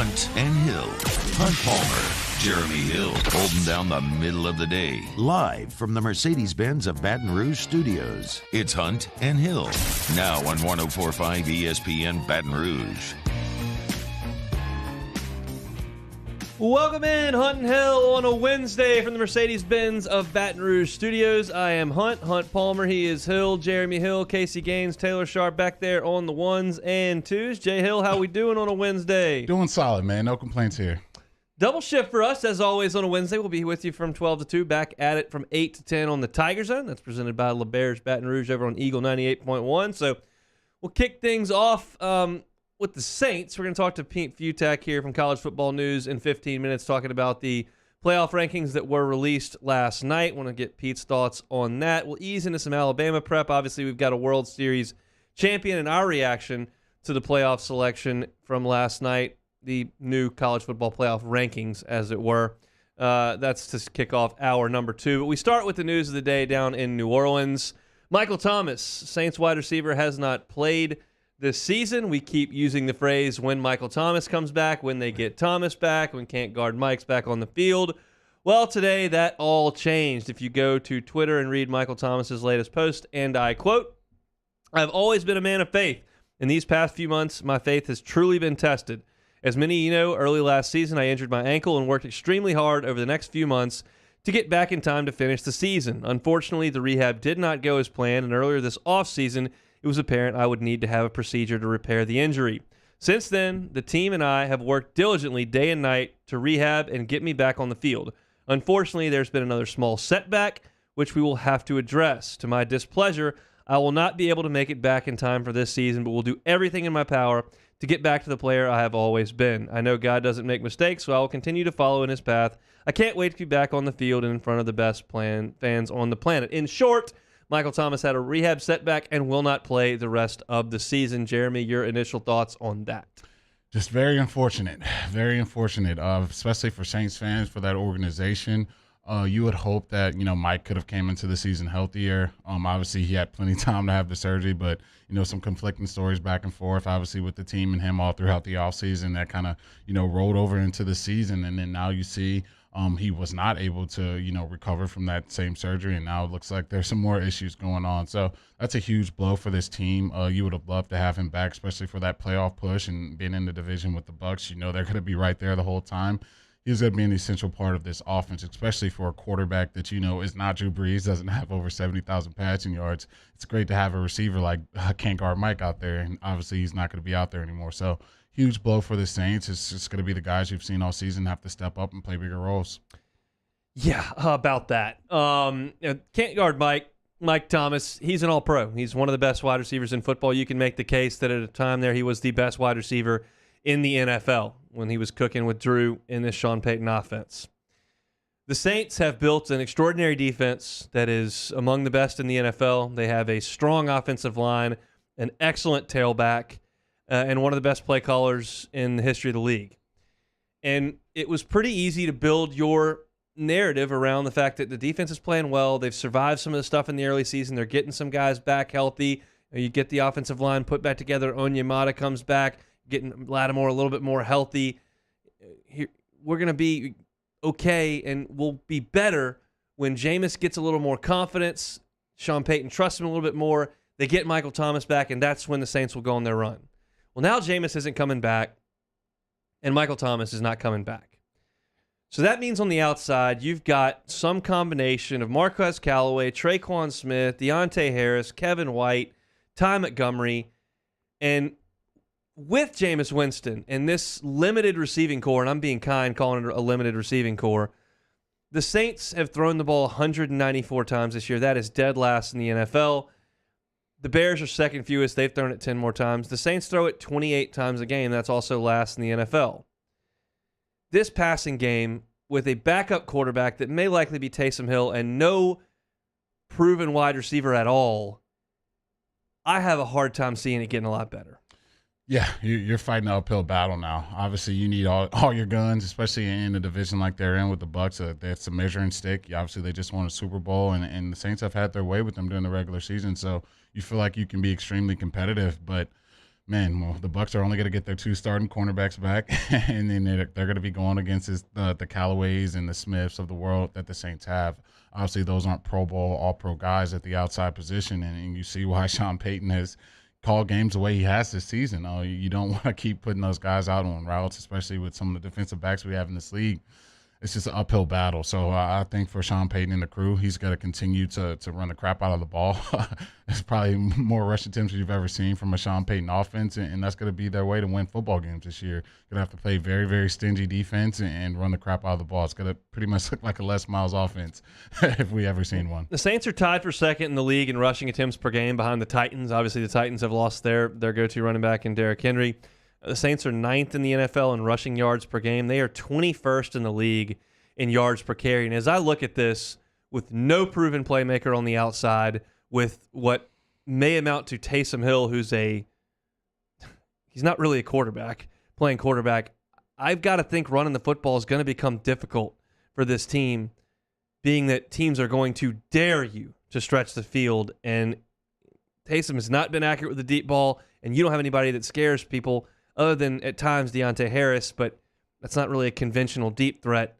Hunt and Hill. Hunt Palmer, Jeremy Hill, holding down the middle of the day. Live from the Mercedes-Benz of Baton Rouge studios. It's Hunt and Hill. Now on 104.5 ESPN Baton Rouge. Welcome in, Hunt and Hill, on a Wednesday from the Mercedes-Benz of Baton Rouge studios. I am Hunt Palmer. He is Hill, Jeremy Hill, Casey Gaines, Taylor Sharp back there on the ones and twos. Jay Hill, how we doing on a Wednesday? Doing solid, man. No complaints here. Double shift for us, as always, on a Wednesday. We'll be with you from 12 to 2, back at it from 8 to 10 on the Tiger Zone. That's presented by LeBear's Baton Rouge over on Eagle 98.1. So we'll kick things off with the Saints. We're going to talk to Pete Futak here from College Football News in 15 minutes, talking about the playoff rankings that were released last night. Want to get Pete's thoughts on that. We'll ease into some Alabama prep. Obviously, we've got a World Series champion and our reaction to the playoff selection from last night, the new college football playoff rankings, as it were. That's to kick off hour number 2. But we start with the news of the day down in New Orleans. Michael Thomas, Saints wide receiver, has not played this season. We keep using the phrase, when Michael Thomas comes back, when they get Thomas back, when can't guard Mike's back on the field. Well, today that all changed. If you go to Twitter and read Michael Thomas's latest post, and I quote, "I've always been a man of faith. In these past few months, my faith has truly been tested. As many of you know, early last season, I injured my ankle and worked extremely hard over the next few months to get back in time to finish the season. Unfortunately, the rehab did not go as planned, and earlier this offseason, it was apparent I would need to have a procedure to repair the injury. Since then, the team and I have worked diligently day and night to rehab and get me back on the field. Unfortunately, there's been another small setback, which we will have to address. To my displeasure, I will not be able to make it back in time for this season, but will do everything in my power to get back to the player I have always been. I know God doesn't make mistakes, so I will continue to follow in his path. I can't wait to be back on the field and in front of the best fans on the planet." In short, Michael Thomas had a rehab setback and will not play the rest of the season. Jeremy, your initial thoughts on that? Just very unfortunate, especially for Saints fans, for that organization. You would hope that, Mike could have came into the season healthier. Obviously, he had plenty of time to have the surgery, but, some conflicting stories back and forth, obviously, with the team and him all throughout the offseason that kind of, rolled over into the season. And then now you see he was not able to, recover from that same surgery, and now it looks like there's some more issues going on. So that's a huge blow for this team. You would have loved to have him back, especially for that playoff push and being in the division with the Bucs. They're going to be right there the whole time. He's going to be an essential part of this offense, especially for a quarterback that, is not Drew Brees, doesn't have over 70,000 passing yards. It's great to have a receiver like can't guard Mike out there, and obviously he's not going to be out there anymore. So huge blow for the Saints. It's just going to be the guys you've seen all season have to step up and play bigger roles. Yeah, about that. Can't guard Mike Thomas. He's an all-pro. He's one of the best wide receivers in football. You can make the case that at a time there he was the best wide receiver in the NFL when he was cooking with Drew in this Sean Payton offense. The Saints have built an extraordinary defense that is among the best in the NFL. They have a strong offensive line, an excellent tailback, and one of the best play callers in the history of the league. And it was pretty easy to build your narrative around the fact that the defense is playing well. They've survived some of the stuff in the early season. They're getting some guys back healthy. You get the offensive line put back together. Onyemata comes back, getting Lattimore a little bit more healthy. We're going to be okay, and we'll be better when Jameis gets a little more confidence. Sean Payton trusts him a little bit more. They get Michael Thomas back, and that's when the Saints will go on their run. Well, now Jameis isn't coming back, and Michael Thomas is not coming back. So that means on the outside, you've got some combination of Marquez Callaway, Traquan Smith, Deontay Harris, Kevin White, Ty Montgomery, and with Jameis Winston and this limited receiving core, and I'm being kind calling it a limited receiving core, the Saints have thrown the ball 194 times this year. That is dead last in the NFL. The Bears are second fewest. They've thrown it 10 more times. The Saints throw it 28 times a game. That's also last in the NFL. This passing game with a backup quarterback that may likely be Taysom Hill and no proven wide receiver at all, I have a hard time seeing it getting a lot better. Yeah, you're fighting an uphill battle now. Obviously, you need all your guns, especially in a division like they're in with the Bucs. That's a measuring stick. Obviously, they just won a Super Bowl, and the Saints have had their way with them during the regular season. So you feel like you can be extremely competitive. But, man, well, the Bucs are only going to get their 2 starting cornerbacks back, and then they're going to be going against the Callaways and the Smiths of the world that the Saints have. Obviously, those aren't Pro Bowl, all-pro guys at the outside position, and you see why Sean Payton has called games the way he has this season. You don't want to keep putting those guys out on routes, especially with some of the defensive backs we have in this league. It's just an uphill battle. So I think for Sean Payton and the crew, he's got to continue to run the crap out of the ball. It's probably more rush attempts you've ever seen from a Sean Payton offense, and that's going to be their way to win football games this year. Going to have to play very, very stingy defense and run the crap out of the ball. It's going to pretty much look like a Les Miles offense if we ever seen one. The Saints are tied for second in the league in rushing attempts per game behind the Titans. Obviously, the Titans have lost their go-to running back in Derrick Henry. The Saints are 9th in the NFL in rushing yards per game. They are 21st in the league in yards per carry. And as I look at this, with no proven playmaker on the outside, with what may amount to Taysom Hill, he's not really a quarterback, playing quarterback, I've got to think running the football is going to become difficult for this team, being that teams are going to dare you to stretch the field. And Taysom has not been accurate with the deep ball, and you don't have anybody that scares people other than at times Deontay Harris, but that's not really a conventional deep threat.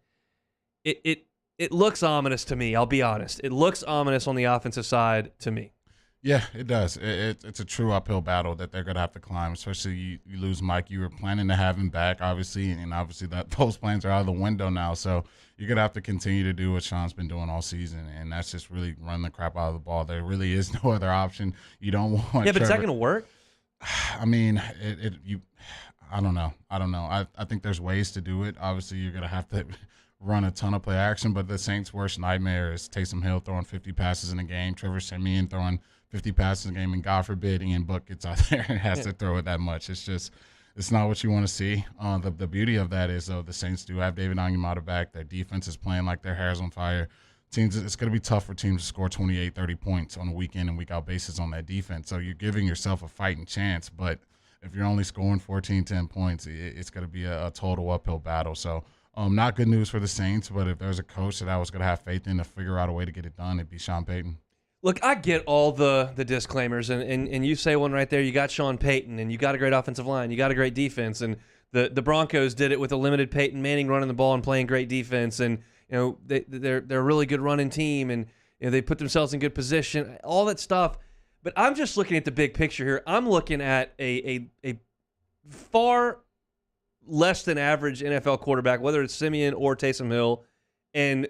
It looks ominous to me, I'll be honest. It looks ominous on the offensive side to me. Yeah, it does. It's a true uphill battle that they're going to have to climb, especially you lose Mike. You were planning to have him back, obviously, and obviously those plans are out of the window now. So you're going to have to continue to do what Sean's been doing all season, and that's just really run the crap out of the ball. There really is no other option. You don't want Yeah, but is that going to work? I mean, I don't know. I think there's ways to do it. Obviously, you're going to have to run a ton of play action, but the Saints' worst nightmare is Taysom Hill throwing 50 passes in a game, Trevor Siemian throwing 50 passes in a game, and God forbid Ian Book gets out there and has to throw it that much. It's not what you want to see. The beauty of that is, though, the Saints do have David Onyemata back. Their defense is playing like their hair's on fire. It's going to be tough for teams to score 28, 30 points on a week-in and week-out basis on that defense. So you're giving yourself a fighting chance, but if you're only scoring 14, 10 points, it's going to be a total uphill battle. So not good news for the Saints, but if there's a coach that I was going to have faith in to figure out a way to get it done, it'd be Sean Payton. Look, I get all the disclaimers, and you say one right there. You got Sean Payton, and you got a great offensive line. You got a great defense, and the Broncos did it with a limited Peyton Manning running the ball and playing great defense, and they're a really good running team, and they put themselves in good position, all that stuff. But I'm just looking at the big picture here. I'm looking at a far less than average NFL quarterback, whether it's Siemian or Taysom Hill, and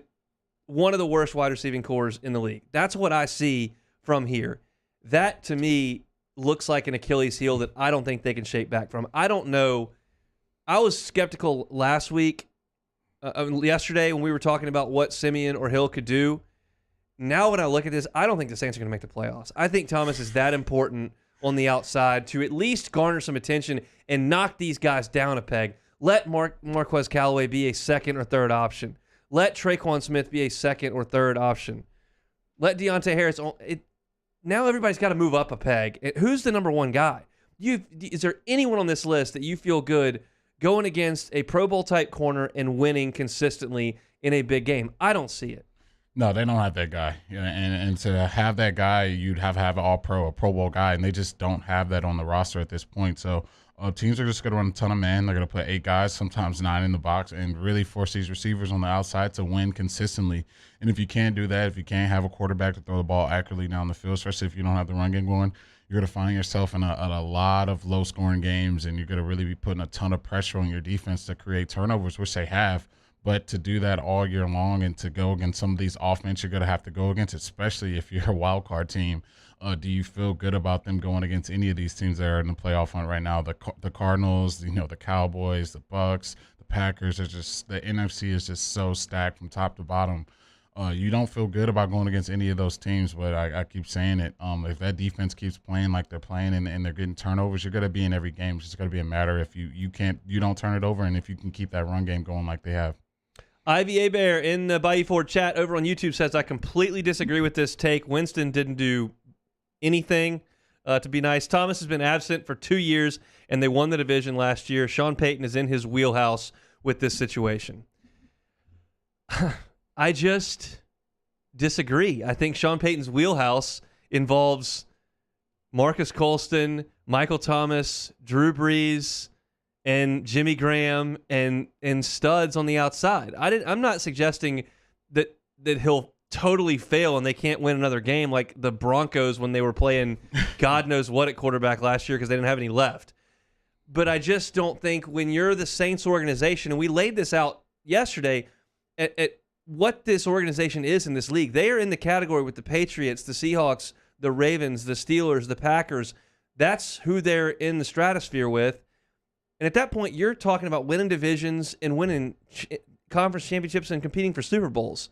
one of the worst wide receiving cores in the league. That's what I see from here. That, to me, looks like an Achilles heel that I don't think they can shape back from. I don't know. I was skeptical yesterday when we were talking about what Siemian or Hill could do. Now when I look at this, I don't think the Saints are going to make the playoffs. I think Thomas is that important on the outside to at least garner some attention and knock these guys down a peg. Let Marquez Callaway be a second or third option. Let Traquan Smith be a second or third option. Let Deontay Harris. Now everybody's got to move up a peg. Who's the number one guy? Is there anyone on this list that you feel good going against a Pro Bowl type corner and winning consistently in a big game? I don't see it. No, they don't have that guy. And to have that guy, you'd have to have an all-pro, a Pro Bowl guy, and they just don't have that on the roster at this point. So teams are just going to run a ton of man. They're going to put 8 guys, sometimes 9 in the box, and really force these receivers on the outside to win consistently. And if you can't do that, if you can't have a quarterback to throw the ball accurately down the field, especially if you don't have the run game going, you're going to find yourself in a lot of low-scoring games, and you're going to really be putting a ton of pressure on your defense to create turnovers, which they have. But to do that all year long and to go against some of these offense you're going to have to go against, especially if you're a wild card team, do you feel good about them going against any of these teams that are in the playoff hunt right now? The Cardinals, the Cowboys, the Bucks, the Packers are just, the NFC is just so stacked from top to bottom. You don't feel good about going against any of those teams, but I keep saying it. If that defense keeps playing like they're playing and they're getting turnovers, you're going to be in every game. It's just going to be a matter if you don't turn it over and if you can keep that run game going like they have. Ivy Bear in the Bayou Ford chat over on YouTube says, I completely disagree with this take. Winston didn't do anything to be nice. Thomas has been absent for 2 years, and they won the division last year. Sean Payton is in his wheelhouse with this situation. I just disagree. I think Sean Payton's wheelhouse involves Marcus Colston, Michael Thomas, Drew Brees, and Jimmy Graham and studs on the outside. I'm not suggesting that he'll totally fail and they can't win another game like the Broncos when they were playing God knows what at quarterback last year because they didn't have any left. But I just don't think when you're the Saints organization, and we laid this out yesterday at what this organization is in this league. They are in the category with the Patriots, the Seahawks, the Ravens, the Steelers, the Packers. That's who they're in the stratosphere with. And at that point, you're talking about winning divisions and winning conference championships and competing for Super Bowls.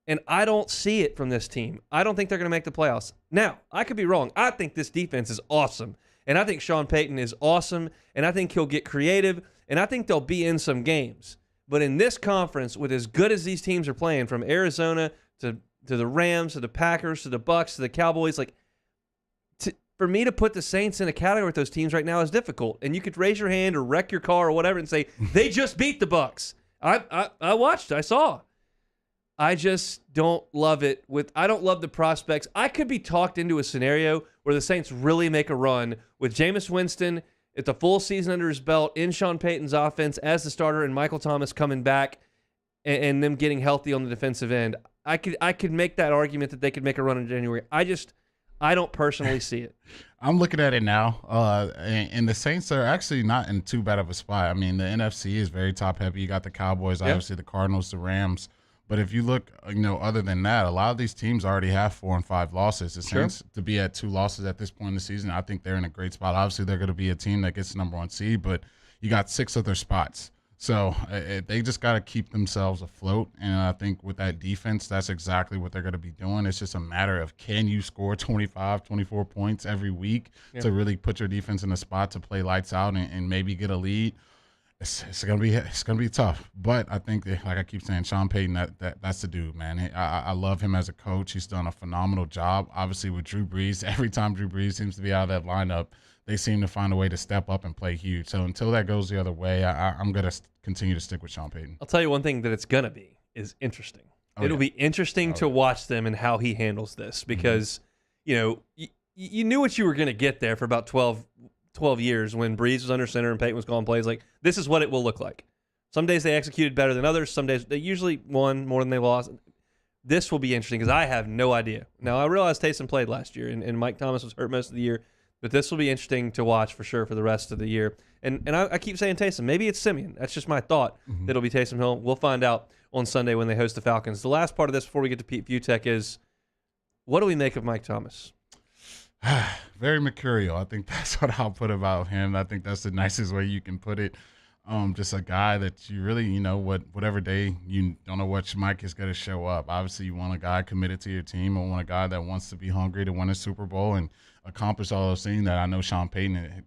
And I don't see it from this team. I don't think they're going to make the playoffs. Now, I could be wrong. I think this defense is awesome. And I think Sean Payton is awesome. And I think he'll get creative. And I think they'll be in some games. But in this conference, with as good as these teams are playing, from Arizona to the Rams to the Packers to the Bucs to the Cowboys, for me to put the Saints in a category with those teams right now is difficult. And you could raise your hand or wreck your car or whatever and say, they just beat the Bucs. I watched. I saw. I just don't love it. I don't love the prospects. I could be talked into a scenario where the Saints really make a run with Jameis Winston at the full season under his belt in Sean Payton's offense as the starter and Michael Thomas coming back and them getting healthy on the defensive end. I could make that argument that they could make a run in January. I don't personally see it. I'm looking at it now, and the Saints are actually not in too bad of a spot. I mean, the NFC is very top-heavy. You got the Cowboys, obviously the Cardinals, the Rams. But if you look, other than that, a lot of these teams already have 4 and 5 losses. The Saints, to be at 2 losses at this point in the season, I think they're in a great spot. Obviously, they're going to be a team that gets the number 1 seed, but you got 6 other spots. So they just got to keep themselves afloat. And I think with that defense, that's exactly what they're going to be doing. It's just a matter of, can you score 25, 24 points every week to really put your defense in a spot to play lights out and maybe get a lead. It's gonna be tough, but I think that, like I keep saying, Sean Payton, that's the dude, man. I love him as a coach. He's done a phenomenal job. Obviously, with Drew Brees, every time Drew Brees seems to be out of that lineup, they seem to find a way to step up and play huge. So until that goes the other way, I'm gonna continue to stick with Sean Payton. I'll tell you one thing that it's gonna be is interesting. It'll be interesting to watch them and how he handles this because you knew what you were gonna get there for about 12 years when Brees was under center and Payton was calling plays. Like, this is what it will look like. Some days they executed better than others. Some days they usually won more than they lost. This will be interesting because I have no idea. Now, I realize Taysom played last year and Mike Thomas was hurt most of the year, but this will be interesting to watch for sure for the rest of the year. And I keep saying Taysom. Maybe it's Simeon. That's just my thought that it'll be Taysom Hill. We'll find out on Sunday when they host the Falcons. The last part of this before we get to Pete Butek is, what do we make of Mike Thomas? Very mercurial. I think that's what I'll put about him. I think that's the nicest way you can put it. Just a guy that you really, whatever day you don't know which Mike is going to show up. Obviously, you want a guy committed to your team, or want a guy that wants to be hungry to win a Super Bowl and accomplish all those things that I know Sean Payton,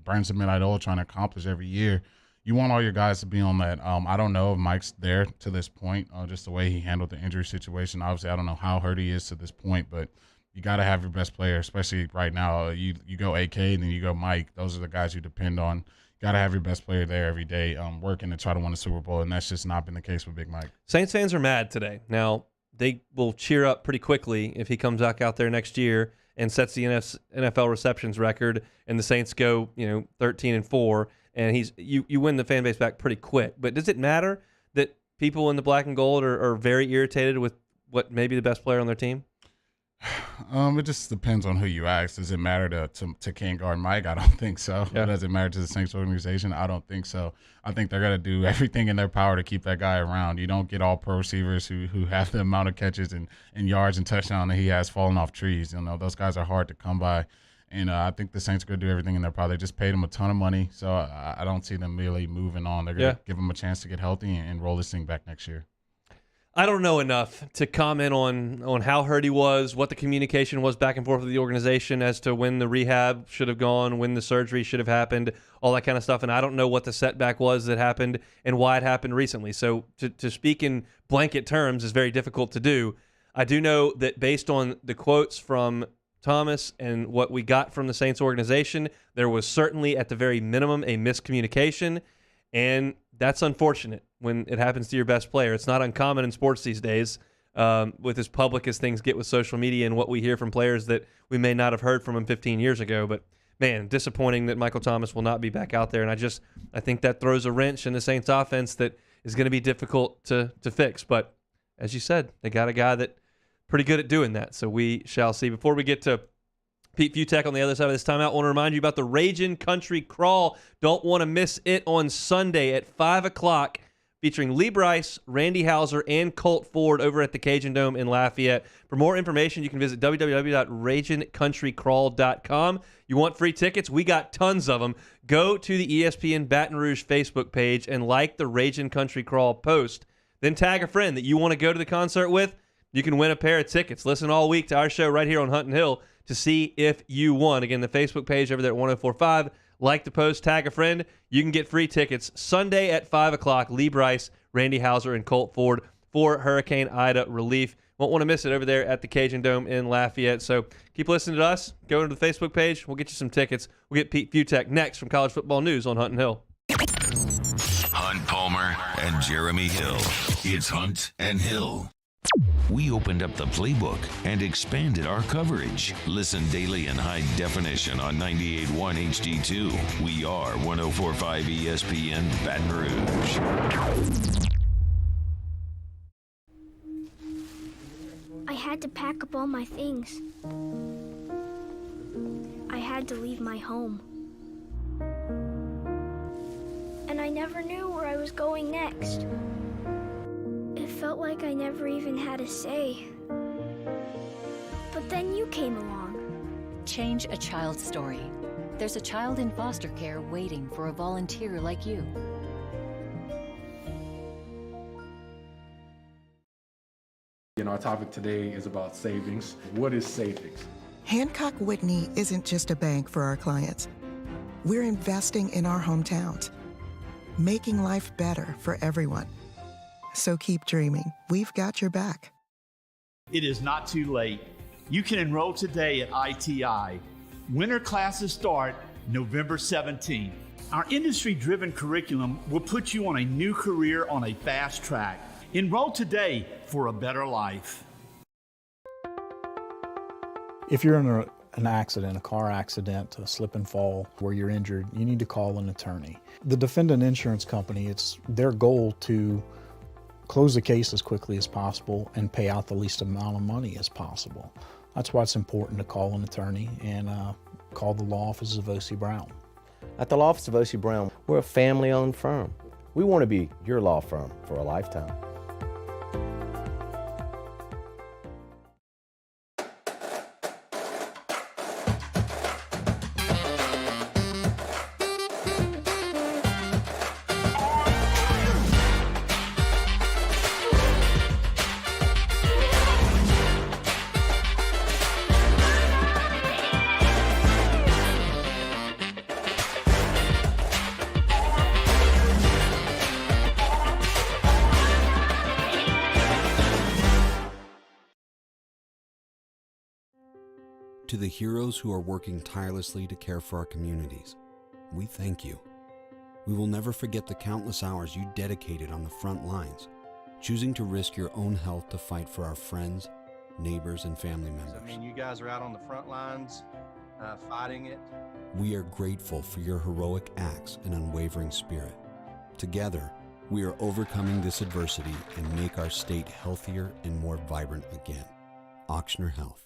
burns the midnight oil trying to accomplish every year. You want all your guys to be on that. I don't know if Mike's there to this point, just the way he handled the injury situation. Obviously, I don't know how hurt he is to this point, but you got to have your best player, especially right now. You go AK, and then you go Mike. Those are the guys you depend on. You got to have your best player there every day working to try to win a Super Bowl, and that's just not been the case with Big Mike. Saints fans are mad today. Now, they will cheer up pretty quickly if he comes back out there next year and sets the NFL receptions record, and the Saints go 13-4, and you win the fan base back pretty quick. But does it matter that people in the black and gold are very irritated with what may be the best player on their team? It just depends on who you ask. Does it matter to King guard Mike? I don't think so. Yeah. Does it matter to the Saints organization? I don't think so. I think they're going to do everything in their power to keep that guy around. You don't get all pro receivers who have the amount of catches and yards and touchdowns that he has falling off trees. Those guys are hard to come by. And I think the Saints are going to do everything in their power. They just paid him a ton of money, so I don't see them really moving on. They're going to give him a chance to get healthy and roll this thing back next year. I don't know enough to comment on how hurt he was, what the communication was back and forth with the organization as to when the rehab should have gone, when the surgery should have happened, all that kind of stuff. And I don't know what the setback was that happened and why it happened recently. So to speak in blanket terms is very difficult to do. I do know that based on the quotes from Thomas and what we got from the Saints organization, there was certainly at the very minimum a miscommunication. And that's unfortunate when it happens to your best player. It's not uncommon in sports these days. with as public as things get with social media and what we hear from players that we may not have heard from him 15 years ago. But, man, disappointing that Michael Thomas will not be back out there. And I think that throws a wrench in the Saints offense that is going to be difficult to fix. But as you said, they got a guy that pretty good at doing that. So we shall see. Before we get to Pete Futek on the other side of this timeout, I want to remind you about the Ragin' Country Crawl. Don't want to miss it on Sunday at 5 o'clock, featuring Lee Brice, Randy Hauser, and Colt Ford over at the Cajun Dome in Lafayette. For more information, you can visit www.ragincountrycrawl.com. You want free tickets? We got tons of them. Go to the ESPN Baton Rouge Facebook page and like the Ragin' Country Crawl post. Then tag a friend that you want to go to the concert with. You can win a pair of tickets. Listen all week to our show right here on Hunt and Hill to see if you won. Again, the Facebook page over there at 1045. Like the post, tag a friend. You can get free tickets Sunday at 5 o'clock. Lee Brice, Randy Hauser, and Colt Ford for Hurricane Ida relief. Won't want to miss it over there at the Cajun Dome in Lafayette. So keep listening to us. Go into the Facebook page. We'll get you some tickets. We'll get Pete Futek next from College Football News on Hunt and Hill. Hunt Palmer and Jeremy Hill. It's Hunt and Hill. We opened up the playbook and expanded our coverage. Listen daily in high definition on 98.1 HD2. We are 104.5 ESPN Baton Rouge. I had to pack up all my things. I had to leave my home. And I never knew where I was going next. It felt like I never even had a say. But then you came along. Change a child's story. There's a child in foster care waiting for a volunteer like you. Our topic today is about savings. What is savings? Hancock Whitney isn't just a bank for our clients. We're investing in our hometowns, making life better for everyone. So keep dreaming. We've got your back. It is not too late. You can enroll today at ITI. Winter classes start November 17th. Our industry-driven curriculum will put you on a new career on a fast track. Enroll today for a better life. If you're in an accident, a car accident, a slip and fall where you're injured, you need to call an attorney. The defendant insurance company, it's their goal to close the case as quickly as possible and pay out the least amount of money as possible. That's why it's important to call an attorney and call the law office of O.C. Brown. At the law office of O.C. Brown, we're a family-owned firm. We want to be your law firm for a lifetime. To the heroes who are working tirelessly to care for our communities, we thank you. We will never forget the countless hours you dedicated on the front lines, choosing to risk your own health to fight for our friends, neighbors, and family members. You guys are out on the front lines fighting it. We are grateful for your heroic acts and unwavering spirit. Together, we are overcoming this adversity and make our state healthier and more vibrant again. Ochsner Health.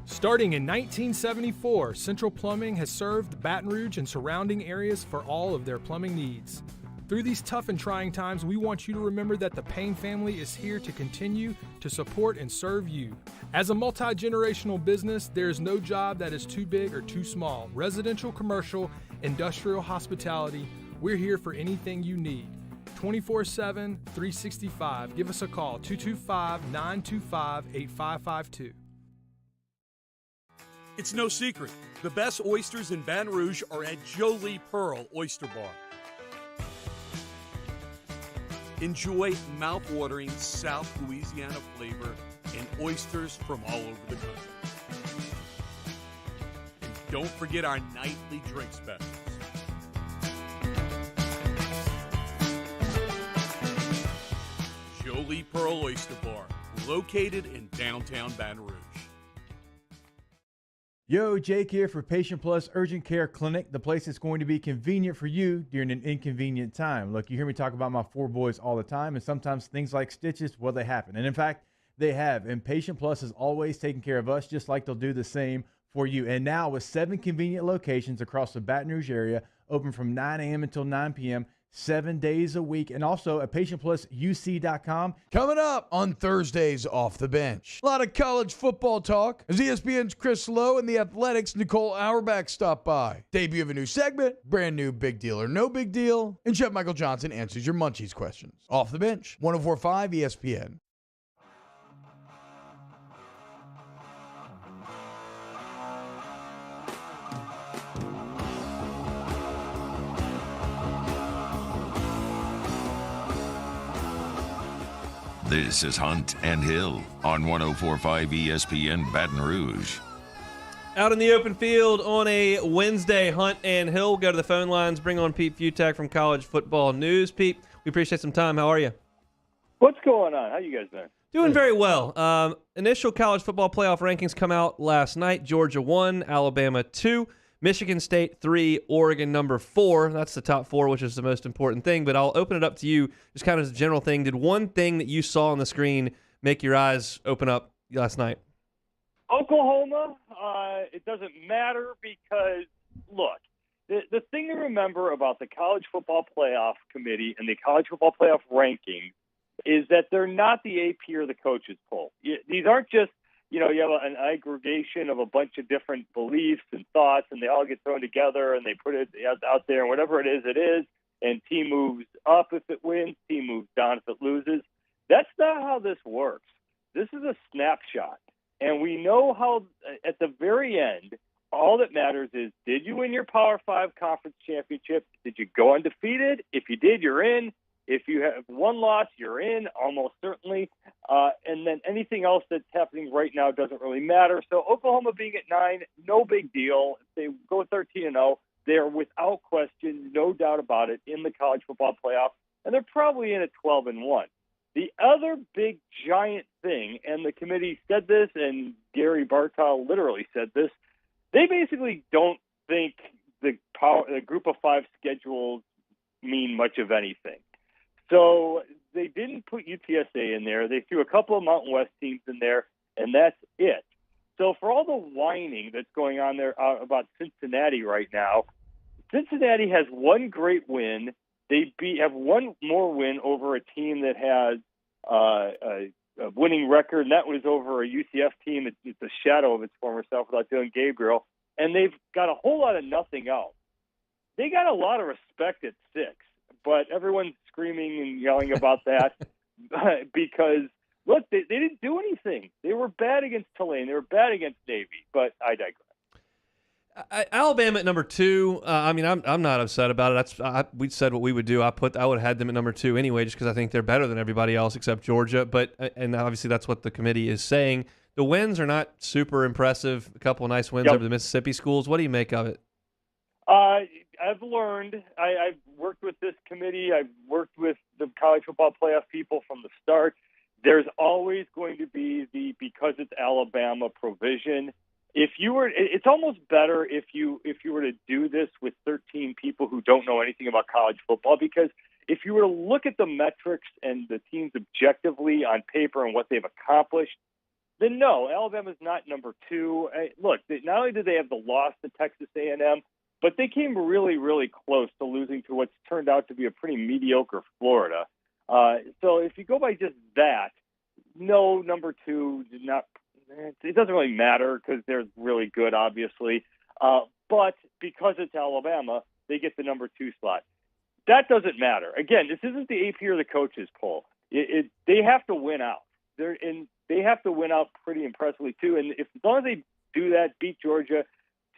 Starting in 1974, Central Plumbing has served Baton Rouge and surrounding areas for all of their plumbing needs. Through these tough and trying times, we want you to remember that the Payne family is here to continue to support and serve you. As a multi-generational business, there is no job that is too big or too small. Residential, commercial, industrial, hospitality, we're here for anything you need. 24/7, 365. Give us a call, 225-925-8552. It's no secret, the best oysters in Baton Rouge are at Jolie Pearl Oyster Bar. Enjoy mouth-watering South Louisiana flavor and oysters from all over the country. And don't forget our nightly drink specials. Jolie Pearl Oyster Bar, located in downtown Baton Rouge. Yo, Jake here for Patient Plus Urgent Care Clinic, the place that's going to be convenient for you during an inconvenient time. Look, you hear me talk about my 4 boys all the time, and sometimes things like stitches, well, they happen. And in fact, they have. And Patient Plus is always taking care of us, just like they'll do the same for you. And now with 7 convenient locations across the Baton Rouge area, open from 9 a.m. until 9 p.m., 7 days a week, and also at patientplusuc.com. Coming up on Thursdays Off the Bench, a lot of college football talk as ESPN's Chris Lowe and the Athletics' Nicole Auerbach stop by. Debut of a new segment, brand new Big Deal or No Big Deal, and Chef Michael Johnson answers your Munchies questions. Off the Bench, 104.5 ESPN. This is Hunt and Hill on 104.5 ESPN Baton Rouge. Out in the open field on a Wednesday, Hunt and Hill. We'll go to the phone lines, bring on Pete Futak from College Football News. Pete, we appreciate some time. How are you? What's going on? How you guys doing? Doing very well. Initial college football playoff rankings come out last night. Georgia 1, Alabama 2. Michigan State 3, Oregon number 4. That's the top 4, which is the most important thing. But I'll open it up to you just kind of as a general thing. Did one thing that you saw on the screen make your eyes open up last night? Oklahoma, it doesn't matter because, look, the thing to remember about the College Football Playoff Committee and the College Football Playoff rankings is that they're not the AP or the coaches poll. These aren't just, you have an aggregation of a bunch of different beliefs and thoughts, and they all get thrown together, and they put it out there, and whatever it is, and team moves up if it wins, team moves down if it loses. That's not how this works. This is a snapshot, and we know how at the very end, all that matters is, did you win your Power 5 conference championship? Did you go undefeated? If you did, you're in. If you have one loss, you're in, almost certainly. And then anything else that's happening right now doesn't really matter. So Oklahoma being at 9, no big deal. If they go 13-0, they're without question, no doubt about it, in the college football playoff. And they're probably in at 12-1. The other big giant thing, and the committee said this, and Gary Bartow literally said this, they basically don't think the group of 5 schedules mean much of anything. So they didn't put UTSA in there. They threw a couple of Mountain West teams in there, and that's it. So for all the whining that's going on there about Cincinnati right now, Cincinnati has one great win. They have one more win over a team that has a winning record, and that was over a UCF team. It's a shadow of its former self without Dylan Gabriel, and they've got a whole lot of nothing else. They got a lot of respect at 6. But everyone's screaming and yelling about that because, look, they didn't do anything. They were bad against Tulane. They were bad against Navy, but I digress. Alabama at number 2. I'm not upset about it. We said what we would do. I would have had them at number 2 anyway, just because I think they're better than everybody else except Georgia. And obviously that's what the committee is saying. The wins are not super impressive. A couple of nice wins over the Mississippi schools. What do you make of it? I've learned. I've worked with this committee. I've worked with the college football playoff people from the start. There's always going to be the because it's Alabama provision. It's almost better if you were to do this with 13 people who don't know anything about college football, because if you were to look at the metrics and the teams objectively on paper and what they've accomplished, then no, Alabama's not number 2. Look, not only did they have the loss to Texas A&M, but they came really, really close to losing to what's turned out to be a pretty mediocre Florida. So if you go by just that, no, number 2 did not. It doesn't really matter because they're really good, obviously. But because it's Alabama, they get the number 2 slot. That doesn't matter. Again, this isn't the AP or the coaches poll. They have to win out. They have to win out pretty impressively too. And as long as they do that, beat Georgia,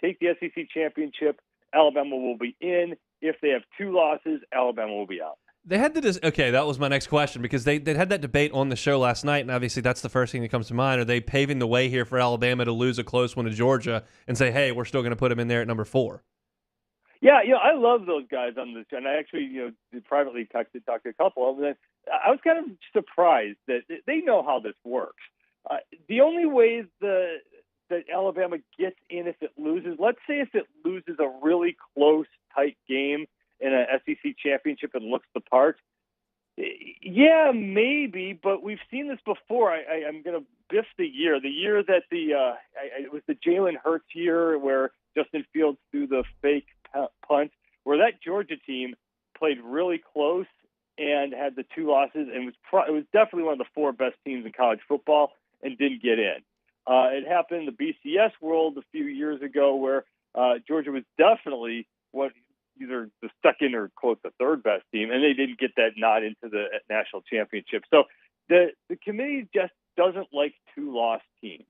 take the SEC championship, Alabama will be in. If they have 2 losses, Alabama will be out. They had that was my next question, because they had that debate on the show last night, and obviously that's the first thing that comes to mind. Are they paving the way here for Alabama to lose a close one to Georgia and say, hey, we're still going to put them in there at number 4? Yeah, I love those guys on the show. And I actually, privately talked to a couple of them. I was kind of surprised that they know how this works. The only way that Alabama gets in if it loses, let's say if it loses a really close, tight game in an SEC championship and looks the part, yeah, maybe, but we've seen this before. I'm going to biff the year that it was the Jalen Hurts year where Justin Fields threw the fake punt, where that Georgia team played really close and had the 2 losses, and it was definitely one of the 4 best teams in college football and didn't get in. It happened in the BCS world a few years ago where Georgia was definitely either the second or, quote, the 3rd best team, and they didn't get that nod into the national championship. So the committee just doesn't like 2-loss teams,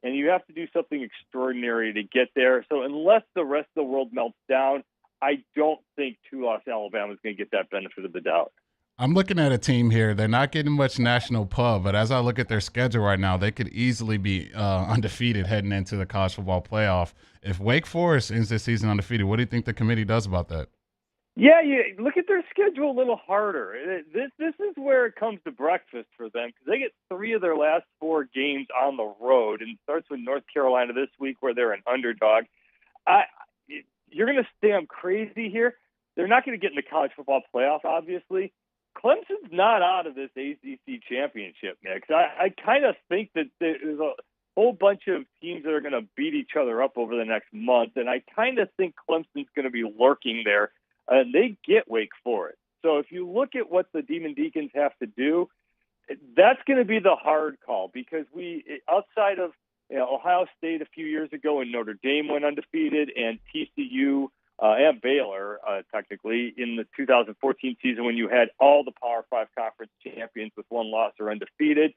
and you have to do something extraordinary to get there. So unless the rest of the world melts down, I don't think 2-loss Alabama is going to get that benefit of the doubt. I'm looking at a team here. They're not getting much national pub, but as I look at their schedule right now, they could easily be undefeated heading into the college football playoff. If Wake Forest ends this season undefeated, what do you think the committee does about that? Yeah, look at their schedule a little harder. This is where it comes to breakfast for them because they get 3 of their last 4 games on the road, and it starts with North Carolina this week where they're an underdog. You're going to say I'm crazy here. They're not going to get in the college football playoff, obviously. Clemson's not out of this ACC championship mix. I kind of think that there's a whole bunch of teams that are going to beat each other up over the next month, and I kind of think Clemson's going to be lurking there, and they get Wake Forest. So if you look at what the Demon Deacons have to do, that's going to be the hard call because outside of Ohio State a few years ago and Notre Dame went undefeated, and TCU and Baylor, technically, in the 2014 season when you had all the Power 5 conference champions with 1 loss or undefeated.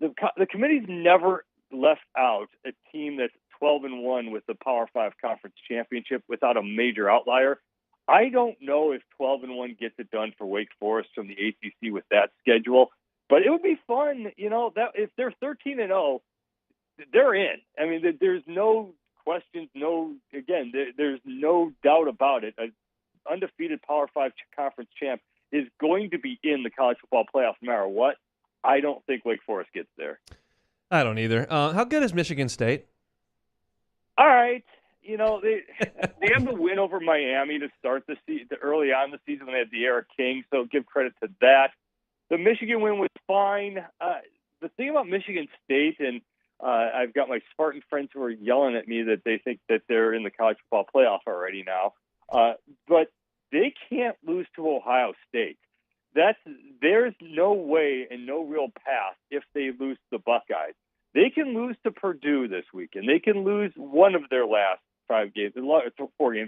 The committee's never left out a team that's 12-1 with the Power 5 conference championship without a major outlier. I don't know if 12-1 gets it done for Wake Forest from the ACC with that schedule, but it would be fun, that if they're 13-0, they're in. I mean, there's no questions, there's no doubt about it. An undefeated Power 5 conference champ is going to be in the college football playoff no matter what. I don't think Wake Forest gets there. I don't either. How good is Michigan State? All right. They have the win over Miami to start the season, early on in the season when they had De'Ara King, so give credit to that. The Michigan win was fine. The thing about Michigan State, and I've got my Spartan friends who are yelling at me that they think that they're in the college football playoff already now. But they can't lose to Ohio State. There's no way and no real path if they lose to the Buckeyes. They can lose to Purdue this weekend. They can lose one of their last 4 games,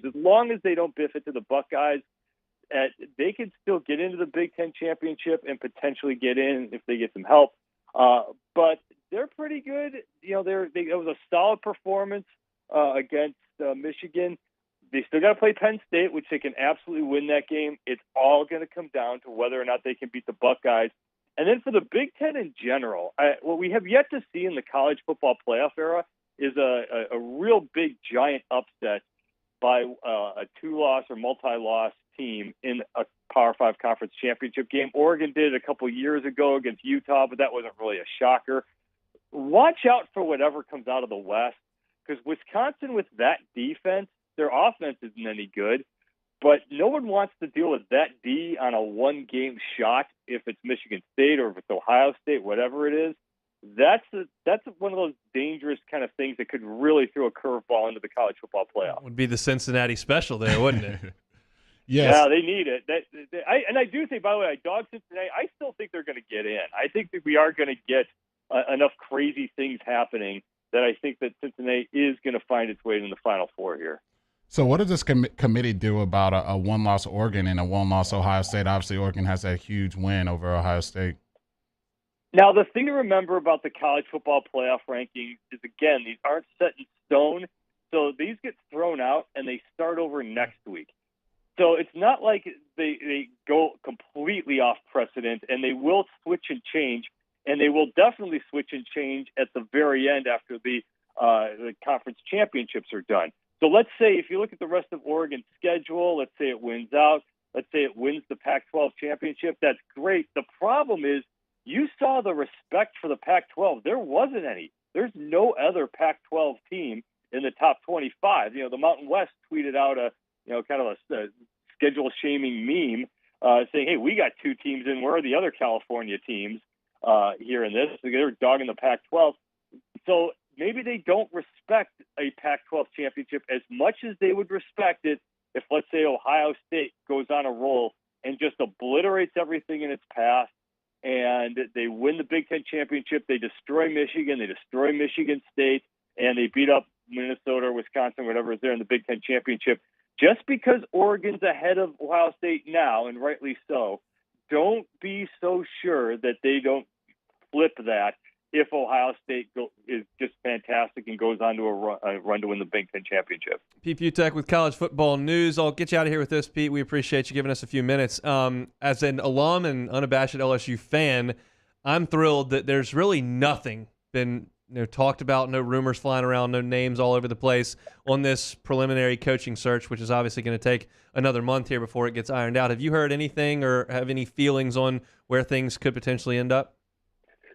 as long as they don't biff it to the Buckeyes. They can still get into the Big Ten championship and potentially get in if they get some help. But they're pretty good. It was a solid performance against Michigan. They still got to play Penn State, which they can absolutely win that game. It's all going to come down to whether or not they can beat the Buckeyes. And then for the Big Ten in general, what we have yet to see in the college football playoff era is a real big, giant upset by a 2-loss or multi-loss team in a Power 5 conference championship game. Oregon did it a couple years ago against Utah, but that wasn't really a shocker. Watch out for whatever comes out of the West, because Wisconsin with that defense, their offense isn't any good, but no one wants to deal with that D on a 1-game shot if it's Michigan State or if it's Ohio State, whatever it is. That's one of those dangerous kind of things that could really throw a curveball into the college football playoff. Would be the Cincinnati special there, wouldn't it? Yes. Yeah, they need it. I do think, by the way, I dog Cincinnati. I still think they're going to get in. I think that we are going to get enough crazy things happening that I think that Cincinnati is going to find its way in the Final Four here. So what does this committee do about a 1-loss Oregon and a 1-loss Ohio State? Obviously, Oregon has that huge win over Ohio State. Now, the thing to remember about the college football playoff rankings is, again, these aren't set in stone. So these get thrown out, and they start over next week. So it's not like they go completely off precedent, and they will switch and change, and they will definitely switch and change at the very end after the conference championships are done. So let's say if you look at the rest of Oregon's schedule, let's say it wins out, let's say it wins the Pac-12 championship, that's great. The problem is you saw the respect for the Pac-12. There wasn't any. There's no other Pac-12 team in the top 25. The Mountain West tweeted out a schedule shaming meme saying, hey, we got 2 teams in. Where are the other California teams here in this? They're dogging the Pac-12. So maybe they don't respect a Pac-12 championship as much as they would respect it if, let's say, Ohio State goes on a roll and just obliterates everything in its path, and they win the Big Ten championship. They destroy Michigan. They destroy Michigan State, and they beat up Minnesota or Wisconsin, whatever is there in the Big Ten championship. Just because Oregon's ahead of Ohio State now, and rightly so, don't be so sure that they don't flip that if Ohio State is just fantastic and goes on to a run to win the Big Ten championship. Pete Futek with college football news. I'll get you out of here with this, Pete. We appreciate you giving us a few minutes. As an alum and unabashed LSU fan, I'm thrilled that there's really nothing been talked about, no rumors flying around, no names all over the place on this preliminary coaching search, which is obviously going to take another month here before it gets ironed out. Have you heard anything or have any feelings on where things could potentially end up?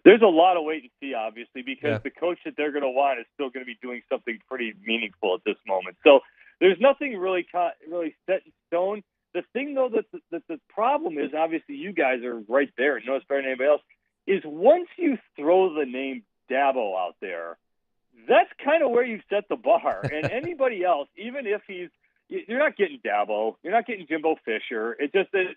There's a lot of wait and see, obviously, because the coach that they're going to want is still going to be doing something pretty meaningful at this moment. So there's nothing really set in stone. The thing, though, that the problem is, obviously, you guys are right there and know it's better than anybody else, is once you throw the name Dabo out there, that's kind of where you set the bar. And anybody else, even if you're not getting Dabo, you're not getting Jimbo Fisher. It's just that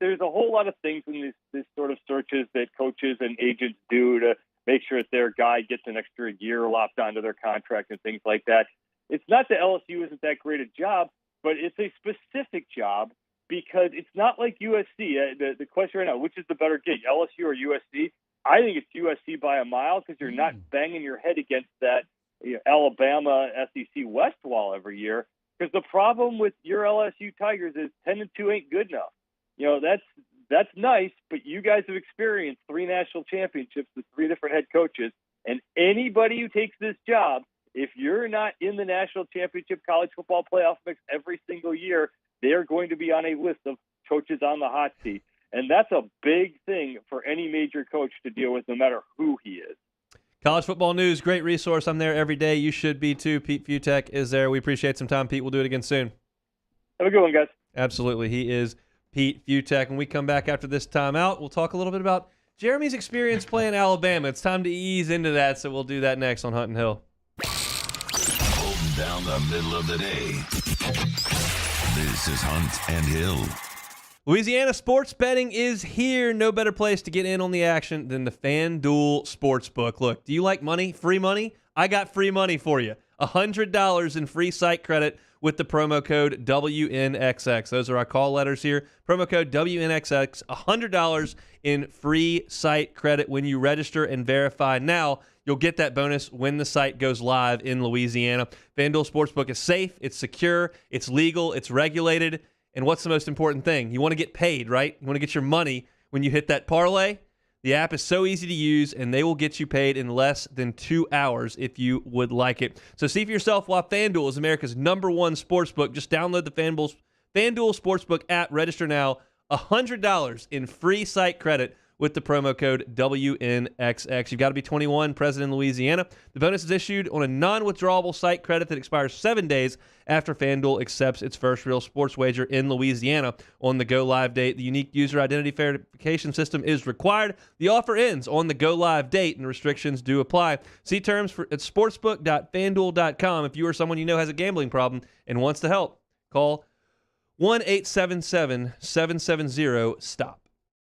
there's a whole lot of things in this sort of searches that coaches and agents do to make sure that their guy gets an extra year lopped onto their contract and things like that. It's not that LSU isn't that great a job, but it's a specific job because it's not like USC. The question right now, which is the better gig, LSU or USC? I think it's USC by a mile because you're not banging your head against that Alabama SEC West wall every year. Because the problem with your LSU Tigers is 10-2 ain't good enough. That's nice, but you guys have experienced 3 national championships with 3 different head coaches, and anybody who takes this job, if you're not in the national championship college football playoff mix every single year, they're going to be on a list of coaches on the hot seat. And that's a big thing for any major coach to deal with, no matter who he is. College football news, great resource. I'm there every day. You should be too. Pete Futek is there. We appreciate some time, Pete. We'll do it again soon. Have a good one, guys. Absolutely. He is Pete Futek. When we come back after this timeout, we'll talk a little bit about Jeremy's experience playing Alabama. It's time to ease into that, so we'll do that next on Hunt and Hill. Holding down the middle of the day. This is Hunt and Hill. Louisiana sports betting is here. No better place to get in on the action than the FanDuel Sportsbook. Look, do you like money? Free money? I got free money for you. $100 in free site credit with the promo code WNXX. Those are our call letters here. Promo code WNXX. $100 in free site credit when you register and verify now. You'll get that bonus when the site goes live in Louisiana. FanDuel Sportsbook is safe, it's secure, it's legal, it's regulated. And what's the most important thing? You want to get paid, right? You want to get your money when you hit that parlay. The app is so easy to use, and they will get you paid in less than 2 hours if you would like it. So see for yourself why FanDuel is America's #1 sportsbook. Just download the FanDuel Sportsbook app. Register now. $100 in free site credit with the promo code WNXX. You've got to be 21, present in Louisiana. The bonus is issued on a non-withdrawable site credit that expires 7 days after FanDuel accepts its first real sports wager in Louisiana on the go-live date. The unique user identity verification system is required. The offer ends on the go-live date, and restrictions do apply. See terms at sportsbook.fanduel.com. If you or someone you know has a gambling problem and wants to help, call 1-877-770-STOP.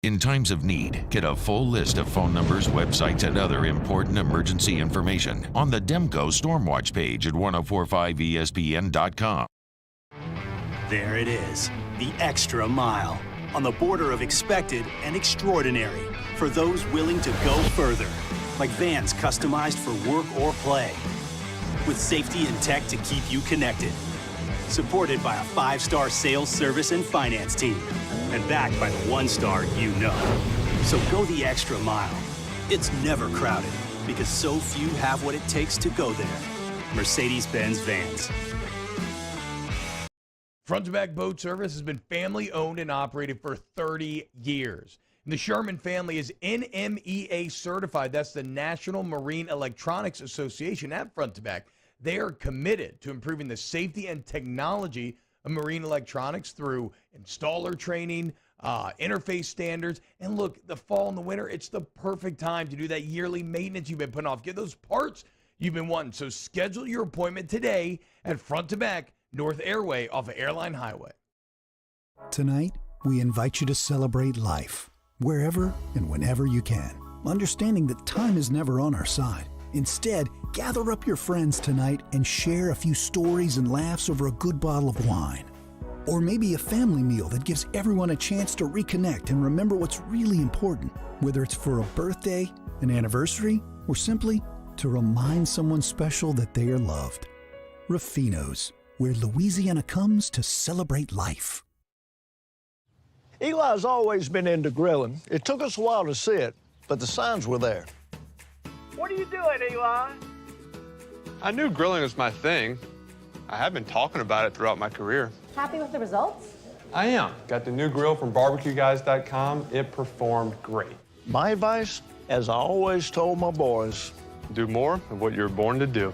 In times of need, get a full list of phone numbers, websites, and other important emergency information on the Demco Stormwatch page at 1045ESPN.com. There it is, the extra mile, on the border of expected and extraordinary for those willing to go further, like vans customized for work or play, with safety and tech to keep you connected. Supported by a 5-star sales, service, and finance team. And backed by the 1-star you know. So go the extra mile. It's never crowded because so few have what it takes to go there. Mercedes-Benz Vans. Front to Back Boat Service has been family owned and operated for 30 years. And the Sherman family is NMEA certified. That's the National Marine Electronics Association at Front to Back. They are committed to improving the safety and technology of marine electronics through installer training, interface standards. And look, the fall and the winter, it's the perfect time to do that yearly maintenance you've been putting off. Get those parts you've been wanting. So schedule your appointment today at Front to Back North Airway off of Airline Highway. Tonight, we invite you to celebrate life, wherever and whenever you can, understanding that time is never on our side. Instead, gather up your friends tonight and share a few stories and laughs over a good bottle of wine. Or maybe a family meal that gives everyone a chance to reconnect and remember what's really important, whether it's for a birthday, an anniversary, or simply to remind someone special that they are loved. Ruffino's, where Louisiana comes to celebrate life. Eli's always been into grilling. It took us a while to see it, but the signs were there. What are you doing, Eli? I knew grilling was my thing. I have been talking about it throughout my career. Happy with the results? I am. Got the new grill from barbecueguys.com. It performed great. My advice, as I always told my boys, do more of what you're born to do.